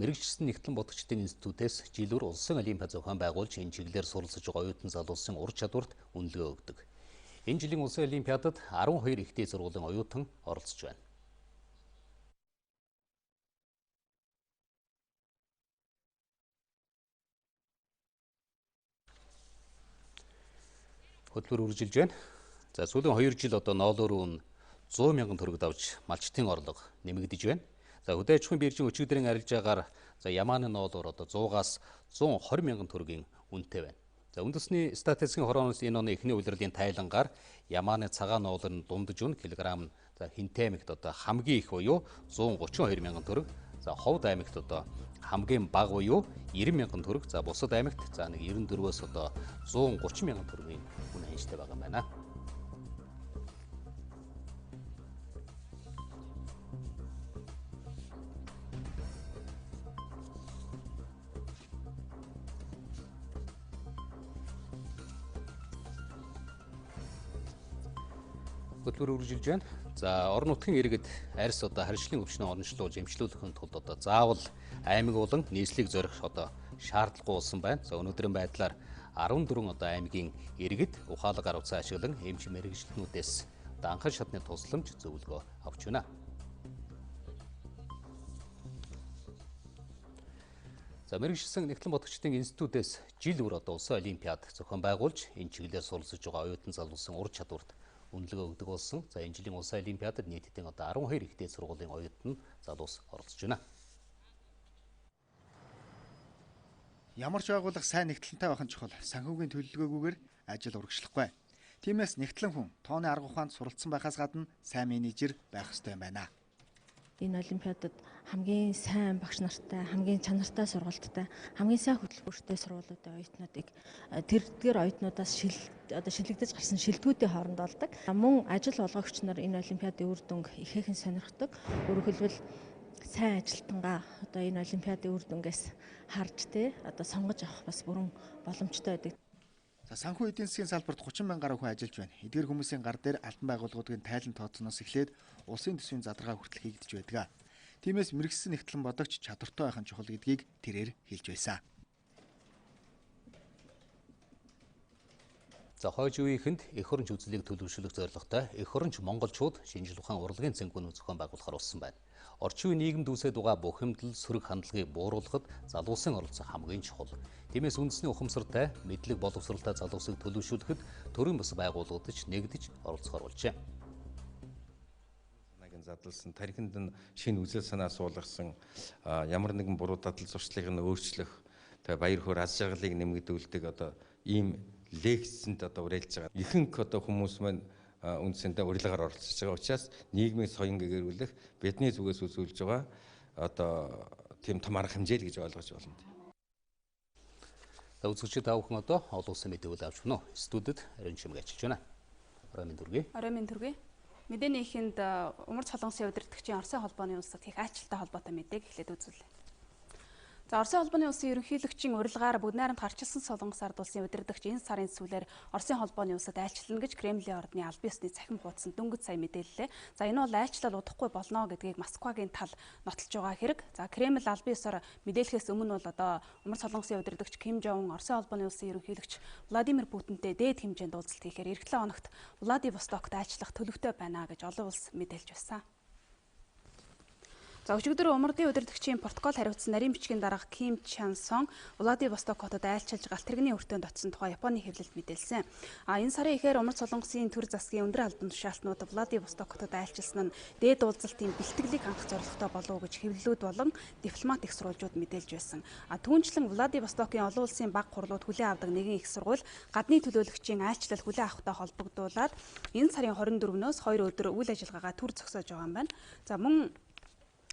S1: мэрэгчлэн нэгтлэн бодогчдын институтээс жилүүр улсын олимпиад зохион байгуулж энэ чиглэлээр суралцж байгаа оюутан залуусын ур чадварт үнэлгээ өгдөг. Энэ жилийн улсын олимпиадад 12 ихтэй сургуулийн оюутан оролцож байна. Хөтөлбөр үржилж байна. За сүүлийн 2 жил ноолоор үн 100 мянган төгрөг давж малчтын орлого нэмэгдэж байна. За хөдөө аж ахуйн биржийн өчигдрийн арилжаагаар ямааны ноолоор 100-аас 120 мянган төгрөгийн үнэтэй байна. За үндэсний статистикийн хорооноос энэ оны эхний улирлын тайлангаар ямааны цагаан ноолын дундаж үн килограмм Хинтэй аймагт хамгийн их буюу 132 мянган төгрөг. За Ховд аймагт хамгийн бага буюу 90 мянган төгрөг. За бусад аймагт 94-өөс 130 мянган төгрөгийн үн хянштай байгаа юм байна. Хөтөлбөр үржилж байна. За орон нутгийн иргэд арьс харьшлын өвчнөө орончлуулж эмчлүүлэхин тулд заавал аймаг болон нийслэлийг зорих шаардлагагүй болсон байна. За өнөөдрийн байдлаар 14 аймгийн иргэд ухаалаг арга зүй ашиглан эмч мэрэгчлэнүүдээс анхан шатны тусламж зөвлөгөө авч байна. За мэрэгчлэн нэгтлэн бодогчдын институтээс жил бүр улсын олимпиад зохион байгуулж энэ чиглэлээр суралцж байгаа оюутан залуусын ур чадварт үнэлгээ өгдөг болсон. За энэ жилийн улсын олимпиадад нийтдээ 12 ихтэй сургуулийн оюутан залуус оролцож байна.
S15: Ямар ч байгууллага сайн нэгтлэнтэй байх нь чухал. Санхүүгийн төлөвлөгөөгүйгээр ажил урагшлахгүй. Тиймээс нэгтлэн хүн тооны арга ухаанд суралцсан байхаас гадна сайн менежер байх ёстой юм байна.
S16: Энэ олимпиадад хамгийн сайн багш нартай, хамгийн чанартай сургалттай, хамгийн сайн хөтөлбөртэй сургуулиудын оюутнуудыг тэрдгээр оюутнуудаас шилэгдэж гарсан шилдэгүүдийн хооронд олдог. Мөн ажил олгогч нар энэ олимпиадын үр дүнг ихээхэн сонирхдог. Өөрөөр хэлбэл сайн ажилтнгаа энэ олимпиадын үр дүнгээс харж сонгож авах бас бүрэн боломжтой байдаг.
S15: Санхүү эдийн засгийн салбарт 30 мянган гаруй хүн ажиллаж байна. Эдгээр хүмүүсийн гар дээр албан байгууллагуудын тайлан тооцооноос эхлээд улсын төсвийн задаргаа хүртэл хийгдэж байдаг. Тиймээс мэрэгсэн нэгтлэн бодогч чадвартай байх нь чухал гэдгийг тэрээр хэлж байсан.
S1: За хойж үеийнхэнд эх оронч үзлийг төлөвшүүлэх зорилготой эх оронч монголчууд шинжлэх ухаан урлагийн цэнгүүнийг зохион байгуулахаар болсон байна. Орчин үеийн нийгэмд үүсэж байгаа бухимдал, сөрөг хандлагыг бууруулахад залуусын оролцоо хамгийн чухал. Тиймээс үндэсний ухамсартай, мэдлэг боловсралтай залуусыг төлөвшүүлэхэд төрийн бас байгууллагууд нэгдэж оролцохоор болжээ.
S17: Санаагийн задлсан, тархинд нь шинэ үзэл санаа суулгасан, ямар нэгэн буруу дадал зуршлыг нь өөрчлөх, баяр хөөр аз жаргалыг нэмэгдүүлдэг ийм лекцэнд уриалж байгаа. Ихэнх хүмүүс маань үндсэндээ урилгаар оролцож байгаа учраас нийгмийн соён гэгэрүүлэх бидний зүгээс үзүүлж байгаа тийм том арга хэмжээ л гэж ойлгож байна.
S1: Үзэгчид аавхан олон улсын мэдээлэл авч байна уу? Студид Арин Чимэг ажиллаж байна.
S18: Орой минь төргий. Мэдээний эхэнд умар солонгосын удирдагчийн Оросын холбооны улсад хийх айлчлалтай холбоотой мэдээг эхлээд үзүүлье. За Оросын холбооны улсын ерөнхийлөгчийн урилгаар бүгд найрамд гарчилсан Солонгос ард улсын удирдагч энэ сарын сүүлээр Оросын холбооны улсад айлчлална гэж Кремлийн ордны албан ёсны цахим хуудсанд дөнгөж сая мэдээллээ. За энэ бол айлчлал удахгүй болно гэдгийг Москвагийн тал нотолж байгаа хэрэг. За Кремль албан ёсоор мэдээлэхээс өмнө бол умар солонгосын удирдагч Ким Жон Ун Оросын холбооны улсын ерөнхийлөгч Владимир Путинтэй дээд хэмжээнд уулзалт хийхээр эх 7 хоногт Владивостокт айлчлах төлөвтэй байна гэж олон улс мэдээлж байсан. За өчигдөр умардын удирдагчийн протокол хариуцсан нарийн бичгийн дарга Ким Чан Сон Владивосток хотод айлчилж галт тэрэгний өртөөнд очсон тухай Японы хэвлэлд мэдээлсэн. Энэ сарын эхээр умар солонгосын төр засгийн өндөр албан тушаалтнууд Владивосток хотод айлчилсан нь дээд уулзалтын бэлтгэлийг хангах зорилготой болов уу гэж хэвлэлүүд болон дипломат их сурвалжууд мэдээлж байсан. Түүнчлэн Владивостокын олон улсын баг хурлууд хүлээн авдаг нэгэн их сургууль гадны төлөөлөгчийн айлчлал хүлээн авахтай холбогдуулаад энэ сарын 24-өөс 2 өдөр үйл ажиллагаагаа төр зогсоож байгаа юм байна. За мөн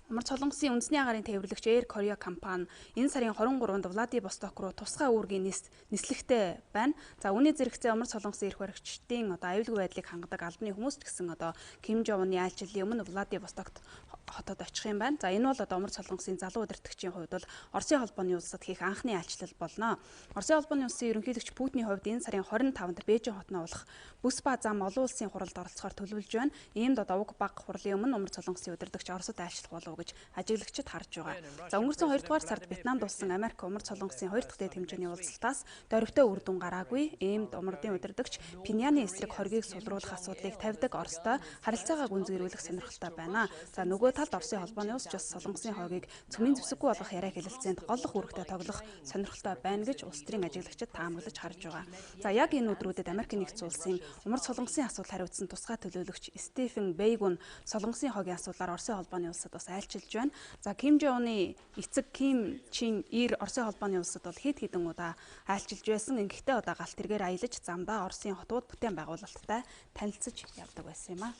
S18: умар солонгосын үндэсний агаарын тээвэрлэгч Air Korea компани энэ сарын 23-нд Владивосток руу тусгай үүргийн нислэгтэй байна. За үүний зэрэгцээ умар солонгосын эрх баригчдын аюулгүй байдлыг хангадаг албаны хүмүүс ч гэсэн Ким Жон Уны айлчлалын өмнө Владивостокт хотод очих юм байна. За энэ бол одоо умар солонгосын залуу удирдагчийн хувьд бол Оросын холбооны улсад хийх анхны айлчлал болно. Оросын холбооны улсын ерөнхийлөгч Путиний хувьд энэ сарын 25-нд Бээжин хотноо болох бүс ба зам олон улсын хуралд оролцохоор төлөвлөж байна. Иймд одоо уг баг хурлын өмнө умар солонгосын удирдагч Оросд айлчлах болов гэж ажиглагчид харж байгаа. За өнгөрсөн 2 дугаар сард Вьетнамд болсон Америк умар солонгосын 2 дахь дээд хэмжээний уулзалтаас дөрвтэй үр дүн гараагүй. Иймд умардын удирдагч Пиняны эсрэг хоргийг сулруулах асуудлыг тавьдаг Оростой харилцаагаа гүнзгийрүүлэх сонирхолтой байна. За нөгөө талд Оросын холбооны улс ч бас солонгосын хойгийг цөмийн зэвсэггүй болгох яриа хэлэлцээнд голлох үүрэгтэй тоглох сонирхолтой байна гэж улс төрийн ажиглагчид таамаглаж харж байгаа. За яг энэ өдрүүдэд Америкийн нэгдсэн улсын умар солонгосын асуудал хариуцсан тусгай төлөөлөгч Стефен Бэйгун солонгосын хойгийн асуудлаар Оросын холбооны улсад бас айлчилж байна. За Ким Жонны эцэг Ким Чин Ир Оросын холбооны улсад бол хэд хэдэн удаа айлчилж байсан. Ингэхдээ одоо галт тэргээр аялаж замдаа Оросын хотууд бүтээн байгуулалттай танилцж явдаг байсан юм а.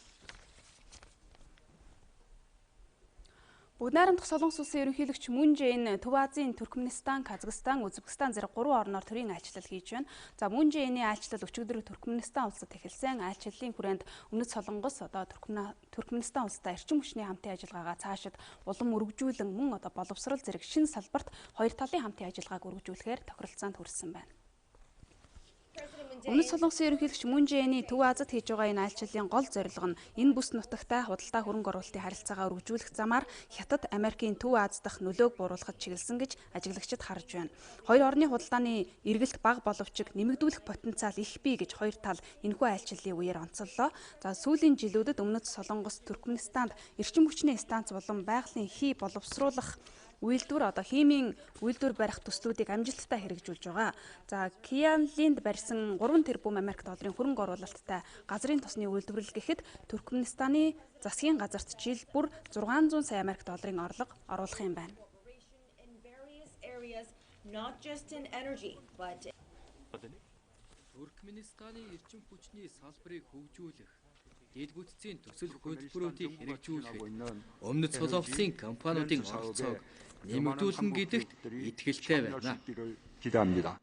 S18: Бүгд найрамдах Солонгос улсын ерөнхийлөгч Мөн Жэйн Төв Азийн Туркменистан, Казахстан, Узбекистан зэрэг 3 орноор төрийн айлчлал хийж байна. За Мөн Жэйний айлчлал өчигдөр Туркменистан улсад эхэлсэн. Айлчлалын хүрээнд Өмнөд Солонгос одоо Туркменистан улстай эрчим хүчний хамтын ажиллагаагаа цаашид улам өргөжүүлэн мөн одоо боловсрол зэрэг шинэ салбарт хоёр талын хамтын ажиллагааг өргөжүүлэхээр тохиролцоонд хүрсэн байна. Өмнөд Солонгосын ерөнхийлөгч Мөн Жэйний Төв Азид хийж байгаа энэ айлчлалын гол зорилго нь энэ бүс нутагтай худалдаа хөрөнгө оруулалтын харилцаагаа өргөжүүлэх замаар Хятад Америкийн Төв Аз дахь нөлөөг бууруулахад чиглэсэн гэж ажиглагчид харж байна. Хоёр орны худалдааны эргэлт бага боловч нэмэгдүүлэх потенциал их бий гэж хоёр тал энэхүү айлчлалын үеэр онцоллоо. За сүүлийн жилүүдэд Өмнөд Солонгос Туркменистанд эрчим хүчний станц болон байгалийн хий боловсруулах үйлдвэр одоо химийн үйлдвэр барих төслүүдийг амжилттай хэрэгжүүлж байгаа. За Кианлинд барьсан 3 тэрбум Америк долларын хөрөнгө оруулалттай газрын тосны үйлдвэрлэл гэхэд Туркменистаны засгийн газарт жил бүр 600 сая Америк долларын орлого оруулах юм байна.
S13: Туркменистаны эрчим хүчний салбарыг хөгжүүлэх дэлгүүцийн төсөл хөтөлбөрүүдийг хэрэгжүүлэх Өмнөд Солонгосын компаниудын оролцоог нэмэгдүүлнэ гэдэгт итгэлтэй байна.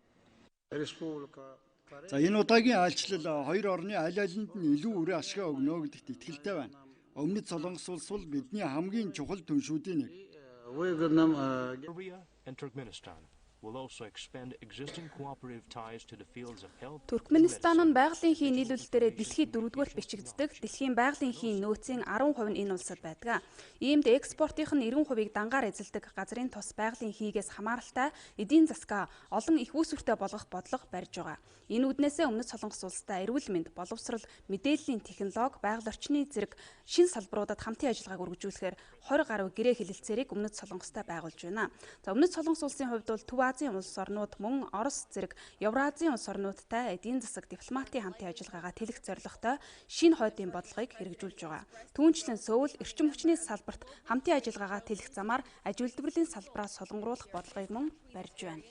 S8: За энэ удаагийн айлчлал хоёр орны аль алинд нь илүү үрээ ашгаа өгнө гэдэгт итгэлтэй байна. Өмнөд Солонгос улс бол бидний хамгийн чухал түншүүдийн нэг.
S18: Туркменистан нь байгалийн хий нийлүүлэлтээр дэлхийд 4-р бичигддэг. Дэлхийн байгалийнхийн нөөцийн 10% нь энэ улсад байдаг. Иймд экспортын 90%-ийг дангаар эзэлдэг газрын тос байгалийн хийгээс хамааралтай эдийн засгаа олон их үүсвэртэй болгох бодлого барьж байгаа. Энэ үднээсээ Өмнөд Солонгос улстай эрүүл мэнд, боловсрол, мэдээллийн технологи, байгаль орчны зэрэг шинэ салбаруудад хамтын ажиллагааг үргэлжлүүлэхээр 20 гаруй гэрээ хэлэлцээрийг Өмнөд Солонгостой байгуулж байна. За Өмнөд Солонгос улсын хувьд бол Төв Азийн улс орнууд мөн Орос зэрэг Евразийн улс орнуудтай эдийн засаг дипломатын хамтын ажиллагаагаа тэлэх зорилготой шинэ хойдын бодлогыг хэрэгжүүлж байгаа. Түүнчлэн Сөүл эрчим хүчний салбарт хамтын ажиллагаагаа тэлэх замаар аж үйлдвэрлэлийн салбараа солонгоруулах бодлогыг мөн барьж байна.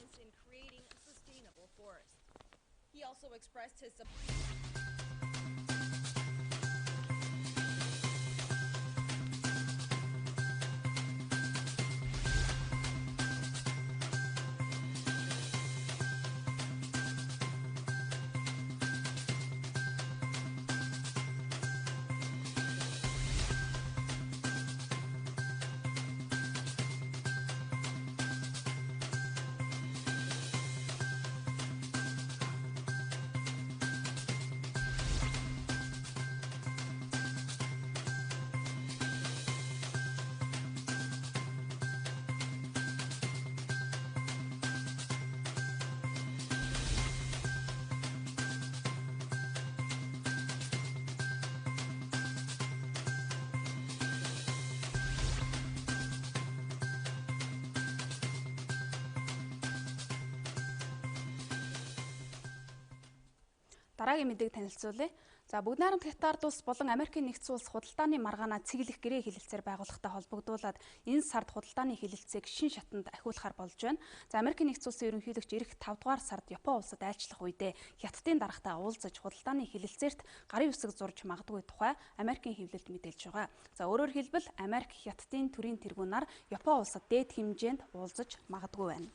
S18: Дараагийн мэдээг танилцуулъя. За бүгд найрамд Хятад улс болон Америкийн нэгдсэн улс худалдааны маргаанаа цэглэх гэрээ хэлэлцээр байгуулахтай холбогдуулаад энэ сард худалдааны хэлэлцээг шин шатанд ахиулахар болж байна. За Америкийн нэгдсэн улсын ерөнхийлөгч ирэх 5 дугаар сард Япон улсад айлчлах үедээ Хятадын даргатай уулзаж худалдааны хэлэлцээрт гарын үсэг зурж магадгүй тухай Америкийн хэвлэлд мэдээлж байгаа. За өөрөөр хэлбэл Америк Хятадын төрийн тэргүүнаар Япон улсад дээд хэмжээнд уулзаж магадгүй байна.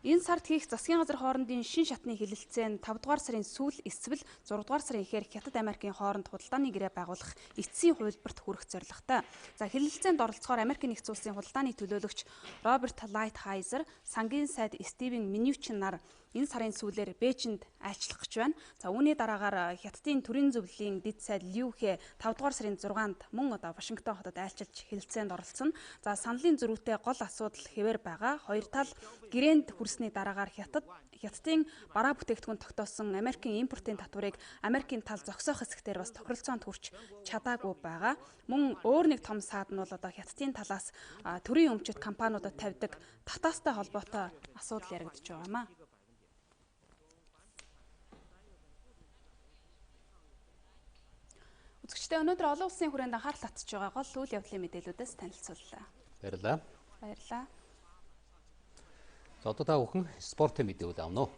S18: Энэ сард хийх засгийн газар хоорондын шин шатны хэлэлцээ нь 5 дугаар сарын сүүл эсвэл 6 дугаар сарын эхээр Хятад Америкийн хооронд худалдааны гэрээ байгуулах эцсийн хувилбарт хүрэх зорилготой. За хэлэлцээнд оролцохоор Америкийн нэгдсэн улсын худалдааны төлөөлөгч Роберт Лайтхайзер, сангийн сайд Стивен Миньючин нар энэ сарын сүүлээр Бээжинд айлчлах гэж байна. За үүний дараагаар Хятадын төрийн зөвлөлийн дэд сайд Лю Хэ 5 дугаар сарын 6-нд мөн Вашингтон хотод айлчилж хэлэлцээнд оролцоно. За саналын зөрүүтэй гол асуудал хэвээр байгаа. Хоёр тал гэрээнд хүрсний дараагаар Хятадын бараа бүтээгдэхүүн тогтоосон Америкийн импортын татварыг Америкийн тал зогсоох хэсгээр бас тохиролцоонд хүрч чадаагүй байгаа. Мөн өөр нэг том саад нь бол одоо Хятадын талаас төрийн өмчит компаниудад тавьдаг татаастай холбоотой асуудал яригдж байгаа юм аа. Үзэгчдээ өнөөдөр олон улсын хүрээнд анхаарал татж байгаа гол үйл явдлын мэдээлүүдээс танилцууллаа.
S1: Баярлалаа.
S18: Баярлалаа.
S1: За одоо та бүхэн спортын мэдээлэл авна уу?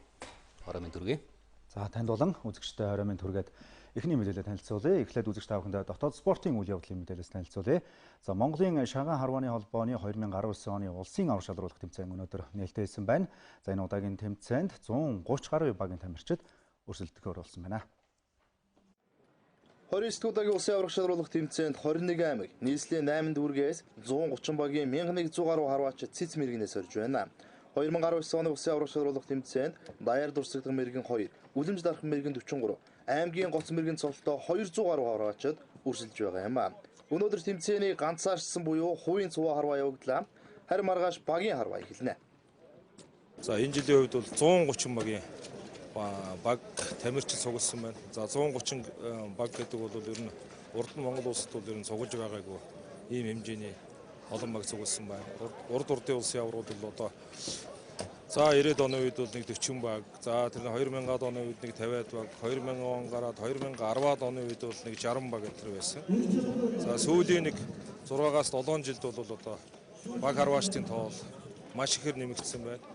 S1: Хоромын төргий.
S4: За танд болон үзэгчдээ хоромын төргээд эхний мэдээлэлд танилцуулъя. Эхлээд үзэгч та бүхэнд дотоод спортын үйл явдлын мэдээлэлс танилцуулъя. За Монголын Шагаан харвааны холбооны 2019 оны улсын авар шалруулах тэмцээн өнөөдөр нээлттэй хэлсэн байна. За энэ удаагийн тэмцээнд 130 гаруй багийн тамирчид өрсөлдөхөөр болсон байна.
S19: 29 удаагийн улсын аврах шалруулах тэмцээнд 21 аймаг, нийслэлийн 8 дүүргээс 130 багийн 1100 гаруй харваачид цэц мэргэнээс орж байна. 2019 оны улсын аврах шалруулах тэмцээнд даяар дурсагдах мэргэн 2, үлэмж дарах мэргэн 43, аймгийн гоц мэргэн цолтой 200 гаруй харваачид өрсөлдөж байгаа юм а. Өнөөдөр тэмцээний ганцаарчсан буюу хувийн цуваа харваа явагдлаа. Харин маргааш багийн харваа эхэлнэ.
S22: За энэ жилийн хувьд бол 130 багийн баг тамирчид цугласан байна. За 130 баг гэдэг бол ер нь урд нь Монгол улсад бол ер нь цуглаж байгаагүй ийм хэмжээний олон баг цугласан байна. Урд урдын улсын аврагууд бол одоо за 90-ад оны үед бол нэг 40 баг, за тэр 2000-ад оны үед нэг 50-ад баг, 2000 он гараад 2010-ад оны үед бол нэг 60 баг гэтэр байсан. За сүүлийн нэг 6-аас 7 жилд бол одоо баг харваачдын тоо маш ихээр нэмэгдсэн байна.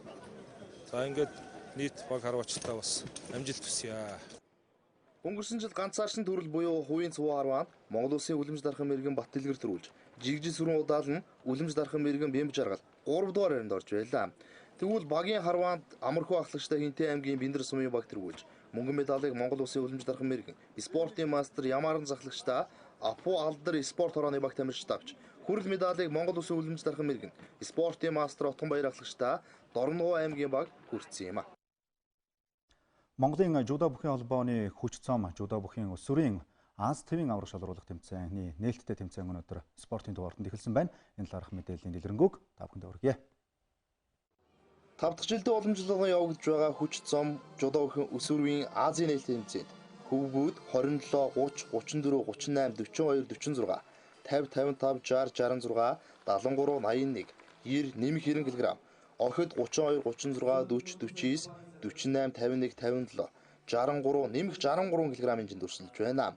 S22: За ингээд нийт баг харваачдаа бас амжилт хүсье.
S19: Өнгөрсөн жил ганцаарчны төрөл буюу хувийн цуваа харваанд Монгол улсын үлэмж дархан мэргэн Бат дэлгэр төрүүлж, жигжил сүрэн удаал нь үлэмж дархан мэргэн Бэмб жаргал 3 дугаар харинд орж байлаа. Тэгвэл багийн харваанд амархуу ахлагчтай Хинтээ аймгийн Биндар сумын баг төрүүлж, мөнгөн медалыг Монгол улсын үлэмж дархан мэргэн спортын мастер Ямаран захлагчтай Апу Алдар спорт хорооны баг тамирчид авч, хүрэл медалыг Монгол улсын үлэмж дархан мэргэн спортын мастер Отгонбаяр ахлагчтай Дорногов аймгийн баг хүртсэн юм а.
S4: Монголын жудо бүхийн холбооны хүч цом жудо бүхийн өсвөрийн Аз твийн аврах шалруулах тэмцээний нээлттэй тэмцээн өнөөдөр спортын дугаартанд эхэлсэн байна. Энэ талаарх мэдээллийн дэлгэрэнгүй та бүхэнд хүргье.
S19: 5 дахь жилдээ уламжлалгын явагдаж байгаа хүч цом жудо бүхийн өсвөрийн Азийн нээлттэй тэмцээнд хөвгүүд 27, 30, 34, 38, 42, 46, 50, 55, 60, 66, 73, 81, 90, нэмэх 90 кг, орхид 32, 36, 40, 49, 48, 51, 57, 63, нэмэх 63 кг хэмжээнд өрсөлдөж байна.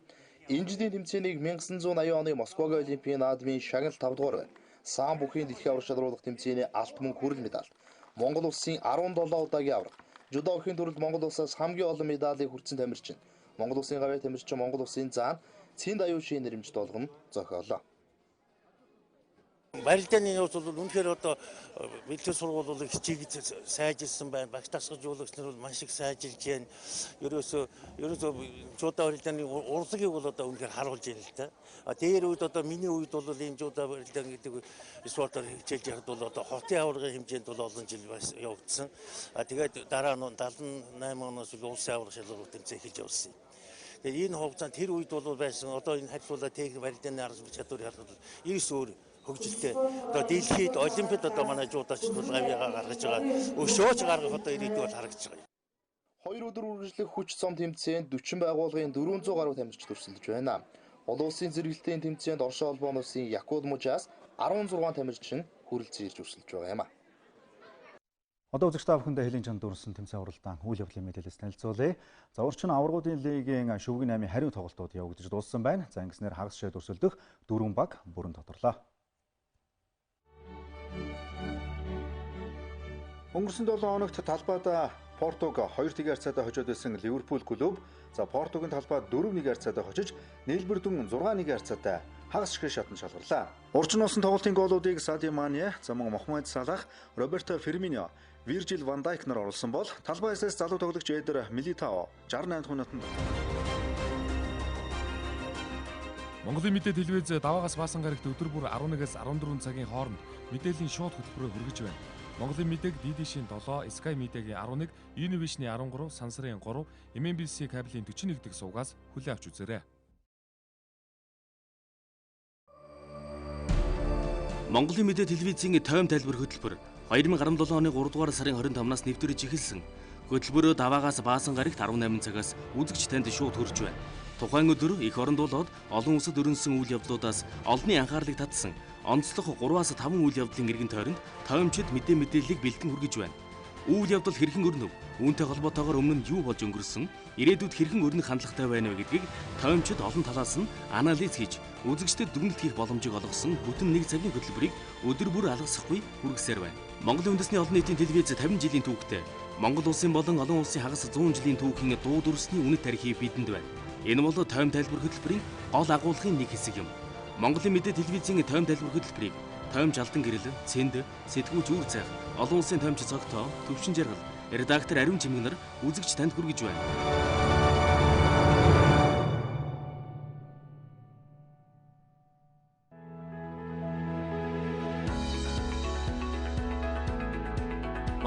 S19: Энэ жилийн тэмцээнийг 1980 оны Москвагийн Олимпийн наадмын шагнал 5 дугаар, саан бүхийн дэлхийн аврах шалруулах тэмцээний алт мөнгө хүрэл медаль, Монгол улсын 17 удаагийн аврах, жудо бүхийн төрөлд Монгол улсаас хамгийн олон медалийг хүртсэн тамирчин, Монгол улсын гавьяа тамирчин Монгол улсын заан Цэнд аюушийн нэрэмж долгон зохиолоо.
S23: Барилдааны нууц бол үнэхээр одоо бэлтгэл сургуулийг хичээгж сайжилсан байна. Багш дасгалжуулагч нар бол маш их сайжилж байна. Ерөөсөө жудо барилдааны урлагийг бол одоо үнэхээр харуулж байна л та. Дээр үед одоо миний үед бол ийм жудо барилдаан гэдэг спортоор хичээж яхад бол одоо хотын аваргын хэмжээнд бол олон жил явагдсан. Тэгээд дараа нь 78 оноос улсын аварга шалралт тэмцээн хийж явсан. Тэгээд энэ хугацаанд тэр үед бол байсан одоо энэ харьцуулаа техник барилдааны арга чадварыг харахад ерөөс өөр хөгжилтэй. Одоо дэлхийд олимпиад одоо манай жуудагчид бол гавьяагаа гаргаж байгаа. Өшөөж гаргах одоо ирээдүй бол харагдаж байгаа.
S19: 2 өдөр үргэлжлэх хүч цом тэмцээнд 40 байгууллагын 400 гаруй тамирчид өрсөлдөж байна. Олон улсын зэрэглэлийн тэмцээнд Оршин улбан улсын Якут мужаас 16 тамирчин хүрэлцэн ирж өрсөлдөж байгаа юм а.
S4: Одоо үзэгч та бүхэндээ хэлийн чанд дүрсэн тэмцээн уралдаан үйл явдлын мэдээлэлс танилцуулъя. За урчин аваргуудын лигийн шүвгийн 8-ын хариу тоглолтууд явагдаж дууссан байна. За ингэснээр хагас шид өрсөлдөх 4 баг бүрэн тодорлоо.
S15: Өнгөрсөн 7 хоногт талбайд
S4: Португ 2-1 харьцаатай хожоод байсан Ливерпул клуб за Португийн талбай 4-1 харьцаатай хожиж нийлбэрдэн 6-1 харьцаатай хагас шиг шатан шалгарлаа. Урьдчилан уусан тоглолтын гоолуудыг Садио Мане, замун Мохамед Салах, Роберто Ферминио, Виржил ван Дайк нар оруулсан бол талбайс залуу тоглогч Эдер Милитао 68 минутанд
S2: Монголын мэдээ телевиз даваагаас баасан гарагт өдөр бүр 11-ээс 14 цагийн хооронд мэдээллийн шууд хөтөлбөрөөр хүргэж байна. Монголын мэдээг DD-шийн 7, Sky Media-гийн 11, Univision-ийн 13, Сансарын 3, MNBC кабелийн 41 дэх сувгаас хүлээн авч үзээрэй.
S3: Монголын мэдээ телевизийн тойм тайлбар хөтөлбөр 2017 оны 3 дугаар сарын 25-наас нэвтрэж эхэлсэн. Хөтөлбөрөө даваагаас баасан гарагт 18 цагаас үзэгч танд шууд хүрч байна. Тухайн өдөр их оронд болоод олон улсад өрнөсөн үйл явдлуудаас олонний анхаарлыг татсан онцлог 3-5 үйл явдлын эргэн тойронд тоймчид мэдээллийг бэлтгэн хүргэж байна. Үйл явдал хэрхэн өрнөв? Үүнтэй холбоотойгоор өмнө нь юу болж өнгөрсөн? Ирээдүйд хэрхэн өрнөх хандлагатай байна вэ гэдгийг тоймчид олон талаас нь анализ хийж үзэгчдэд дүгнэлт хийх боломжийг олгосон бүтэн 1 цагийн хөтөлбөрийг өдөр бүр алгасахгүй хүргэсээр байна. Монголын үндэсний олон нийтийн телевиз 50 жилийн түүхтэй Монгол улсын болон олон улсын хагас 100 жилийн түүхийн дуу дүрсний үнэт тарихыг бидэнд байна. Энэ бол тойм тайлбар хөтөлбөрийн гол агуулгын нэг хэсэг юм. Монголын мэдээ телевизийн тойм тайлбар хөтөлбөрийг тоймч алдан гэрэл, цэнд, сэтгүүч үр цайх, олон улсын тоймч цогтоо, төвшин жаргал, редактор Ариун Чимэг нар үзэгч танд хүргэж байна.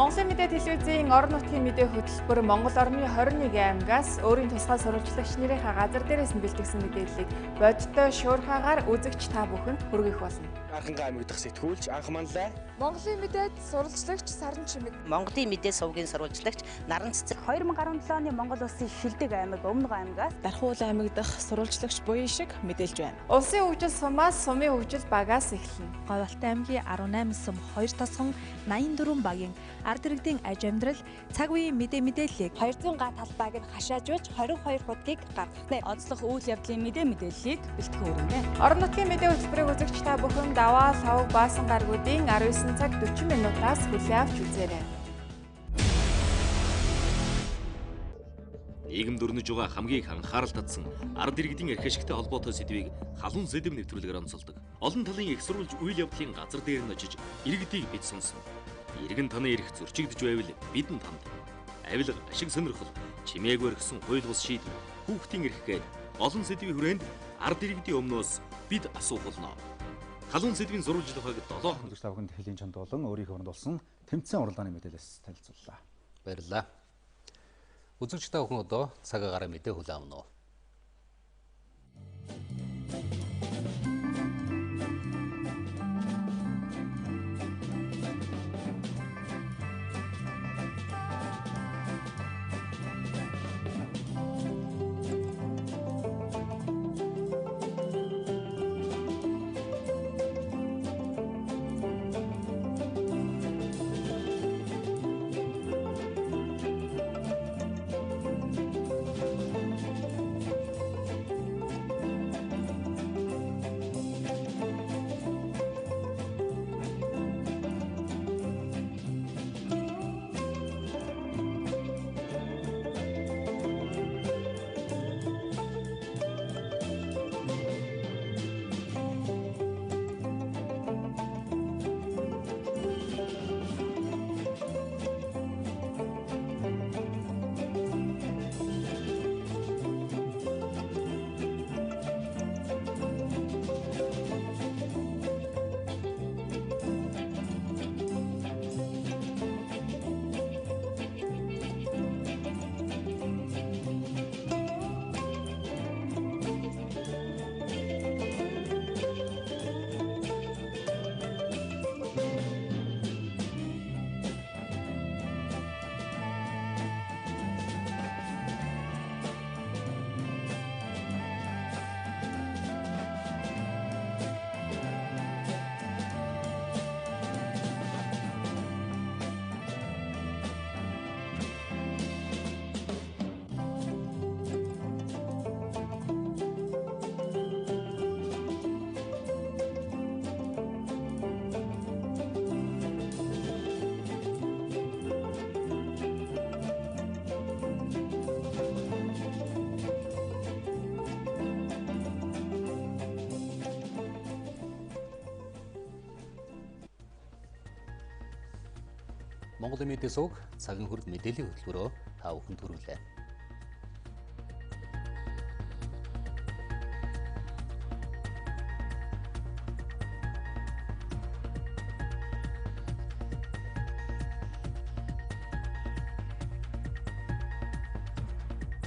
S7: Монголын мэдээ телевизийн орон нутгийн мэдээ хөтөлбөр Монгол орны 21 аймагаас өөрийн тусгай сурвалжлагч нарийнхаа газар дээрээс нь бэлтгэсэн мэдээллийг бодиттой шуурхаагаар үзэгч та бүхэнд хүргэх болно.
S10: Анхангаа аймаг дахь сэтгүүлч анх манлай.
S7: Монголын мэдээд сурвалжлагч Саран Чимэг.
S24: Монголын мэдээ сувгийн сурвалжлагч Наран Цэцэг.
S18: 2017 оны Монгол улсын шилдэг аймаг Өмнөг аймагаас
S7: Дархуул аймаг дахь сурвалжлагч Буян шиг мэдээлж байна. Улсын хөгжил сумаас сумын хөгжил багаас эхэлнэ.
S26: Говьалтай аймгийн 18 сум 2 тосгон 84 багийн ард иргэдийн аж амьдрал цагийн мэдээллийг 200 га талбайг нь хашаажуулж 22 хуудгийг гаргахнэ.
S18: Онцлог үйл явдлын мэдээллийг бэлтгэн өргөнэ.
S7: Орон нутгийн мэдээ хөтөлбөрийг үзэгч та бүхэн даваа савг баасан гаргуудын 19 цаг 40 минутаас хүлээн авч үзээрэй.
S3: Нийгэм дөрнөж байгаа хамгийн их анхаарал татсан ард иргэдийн эрх ашигтай холбоотой сэдвийг халуун сэдэв нэвтрүүлгээр онцолдог. Олон талын их сурвалж үйл явдлын газар дээр нь очиж иргэдийг бид сонсон. Иргэн таны эрх зөрчигдөж байвал бид нь танд авилга, ашиг сонирхол, чимээгүй өргсөн хууль бус шийдвэр, хүүхдийн эрх гээд олон сэдвийн хүрээнд ард иргэдийн өмнөөс бид асуух болно. Халуун сэдвийн сурвалжлагыг 7 хоног
S4: тавханд хэлхийн чанд болон өөрийнхөө оронд болсон тэмцээн уралдааны мэдээлэлс танилцууллаа.
S1: Баярлалаа. Үзэгч та бүхэн одоо цагаагаар мэдээ хүлээн авна уу? Монголын мэдээ суваг цагийн хүрд мэдээллийн хөтөлбөрөөр та бүхэнд хүргэлээ.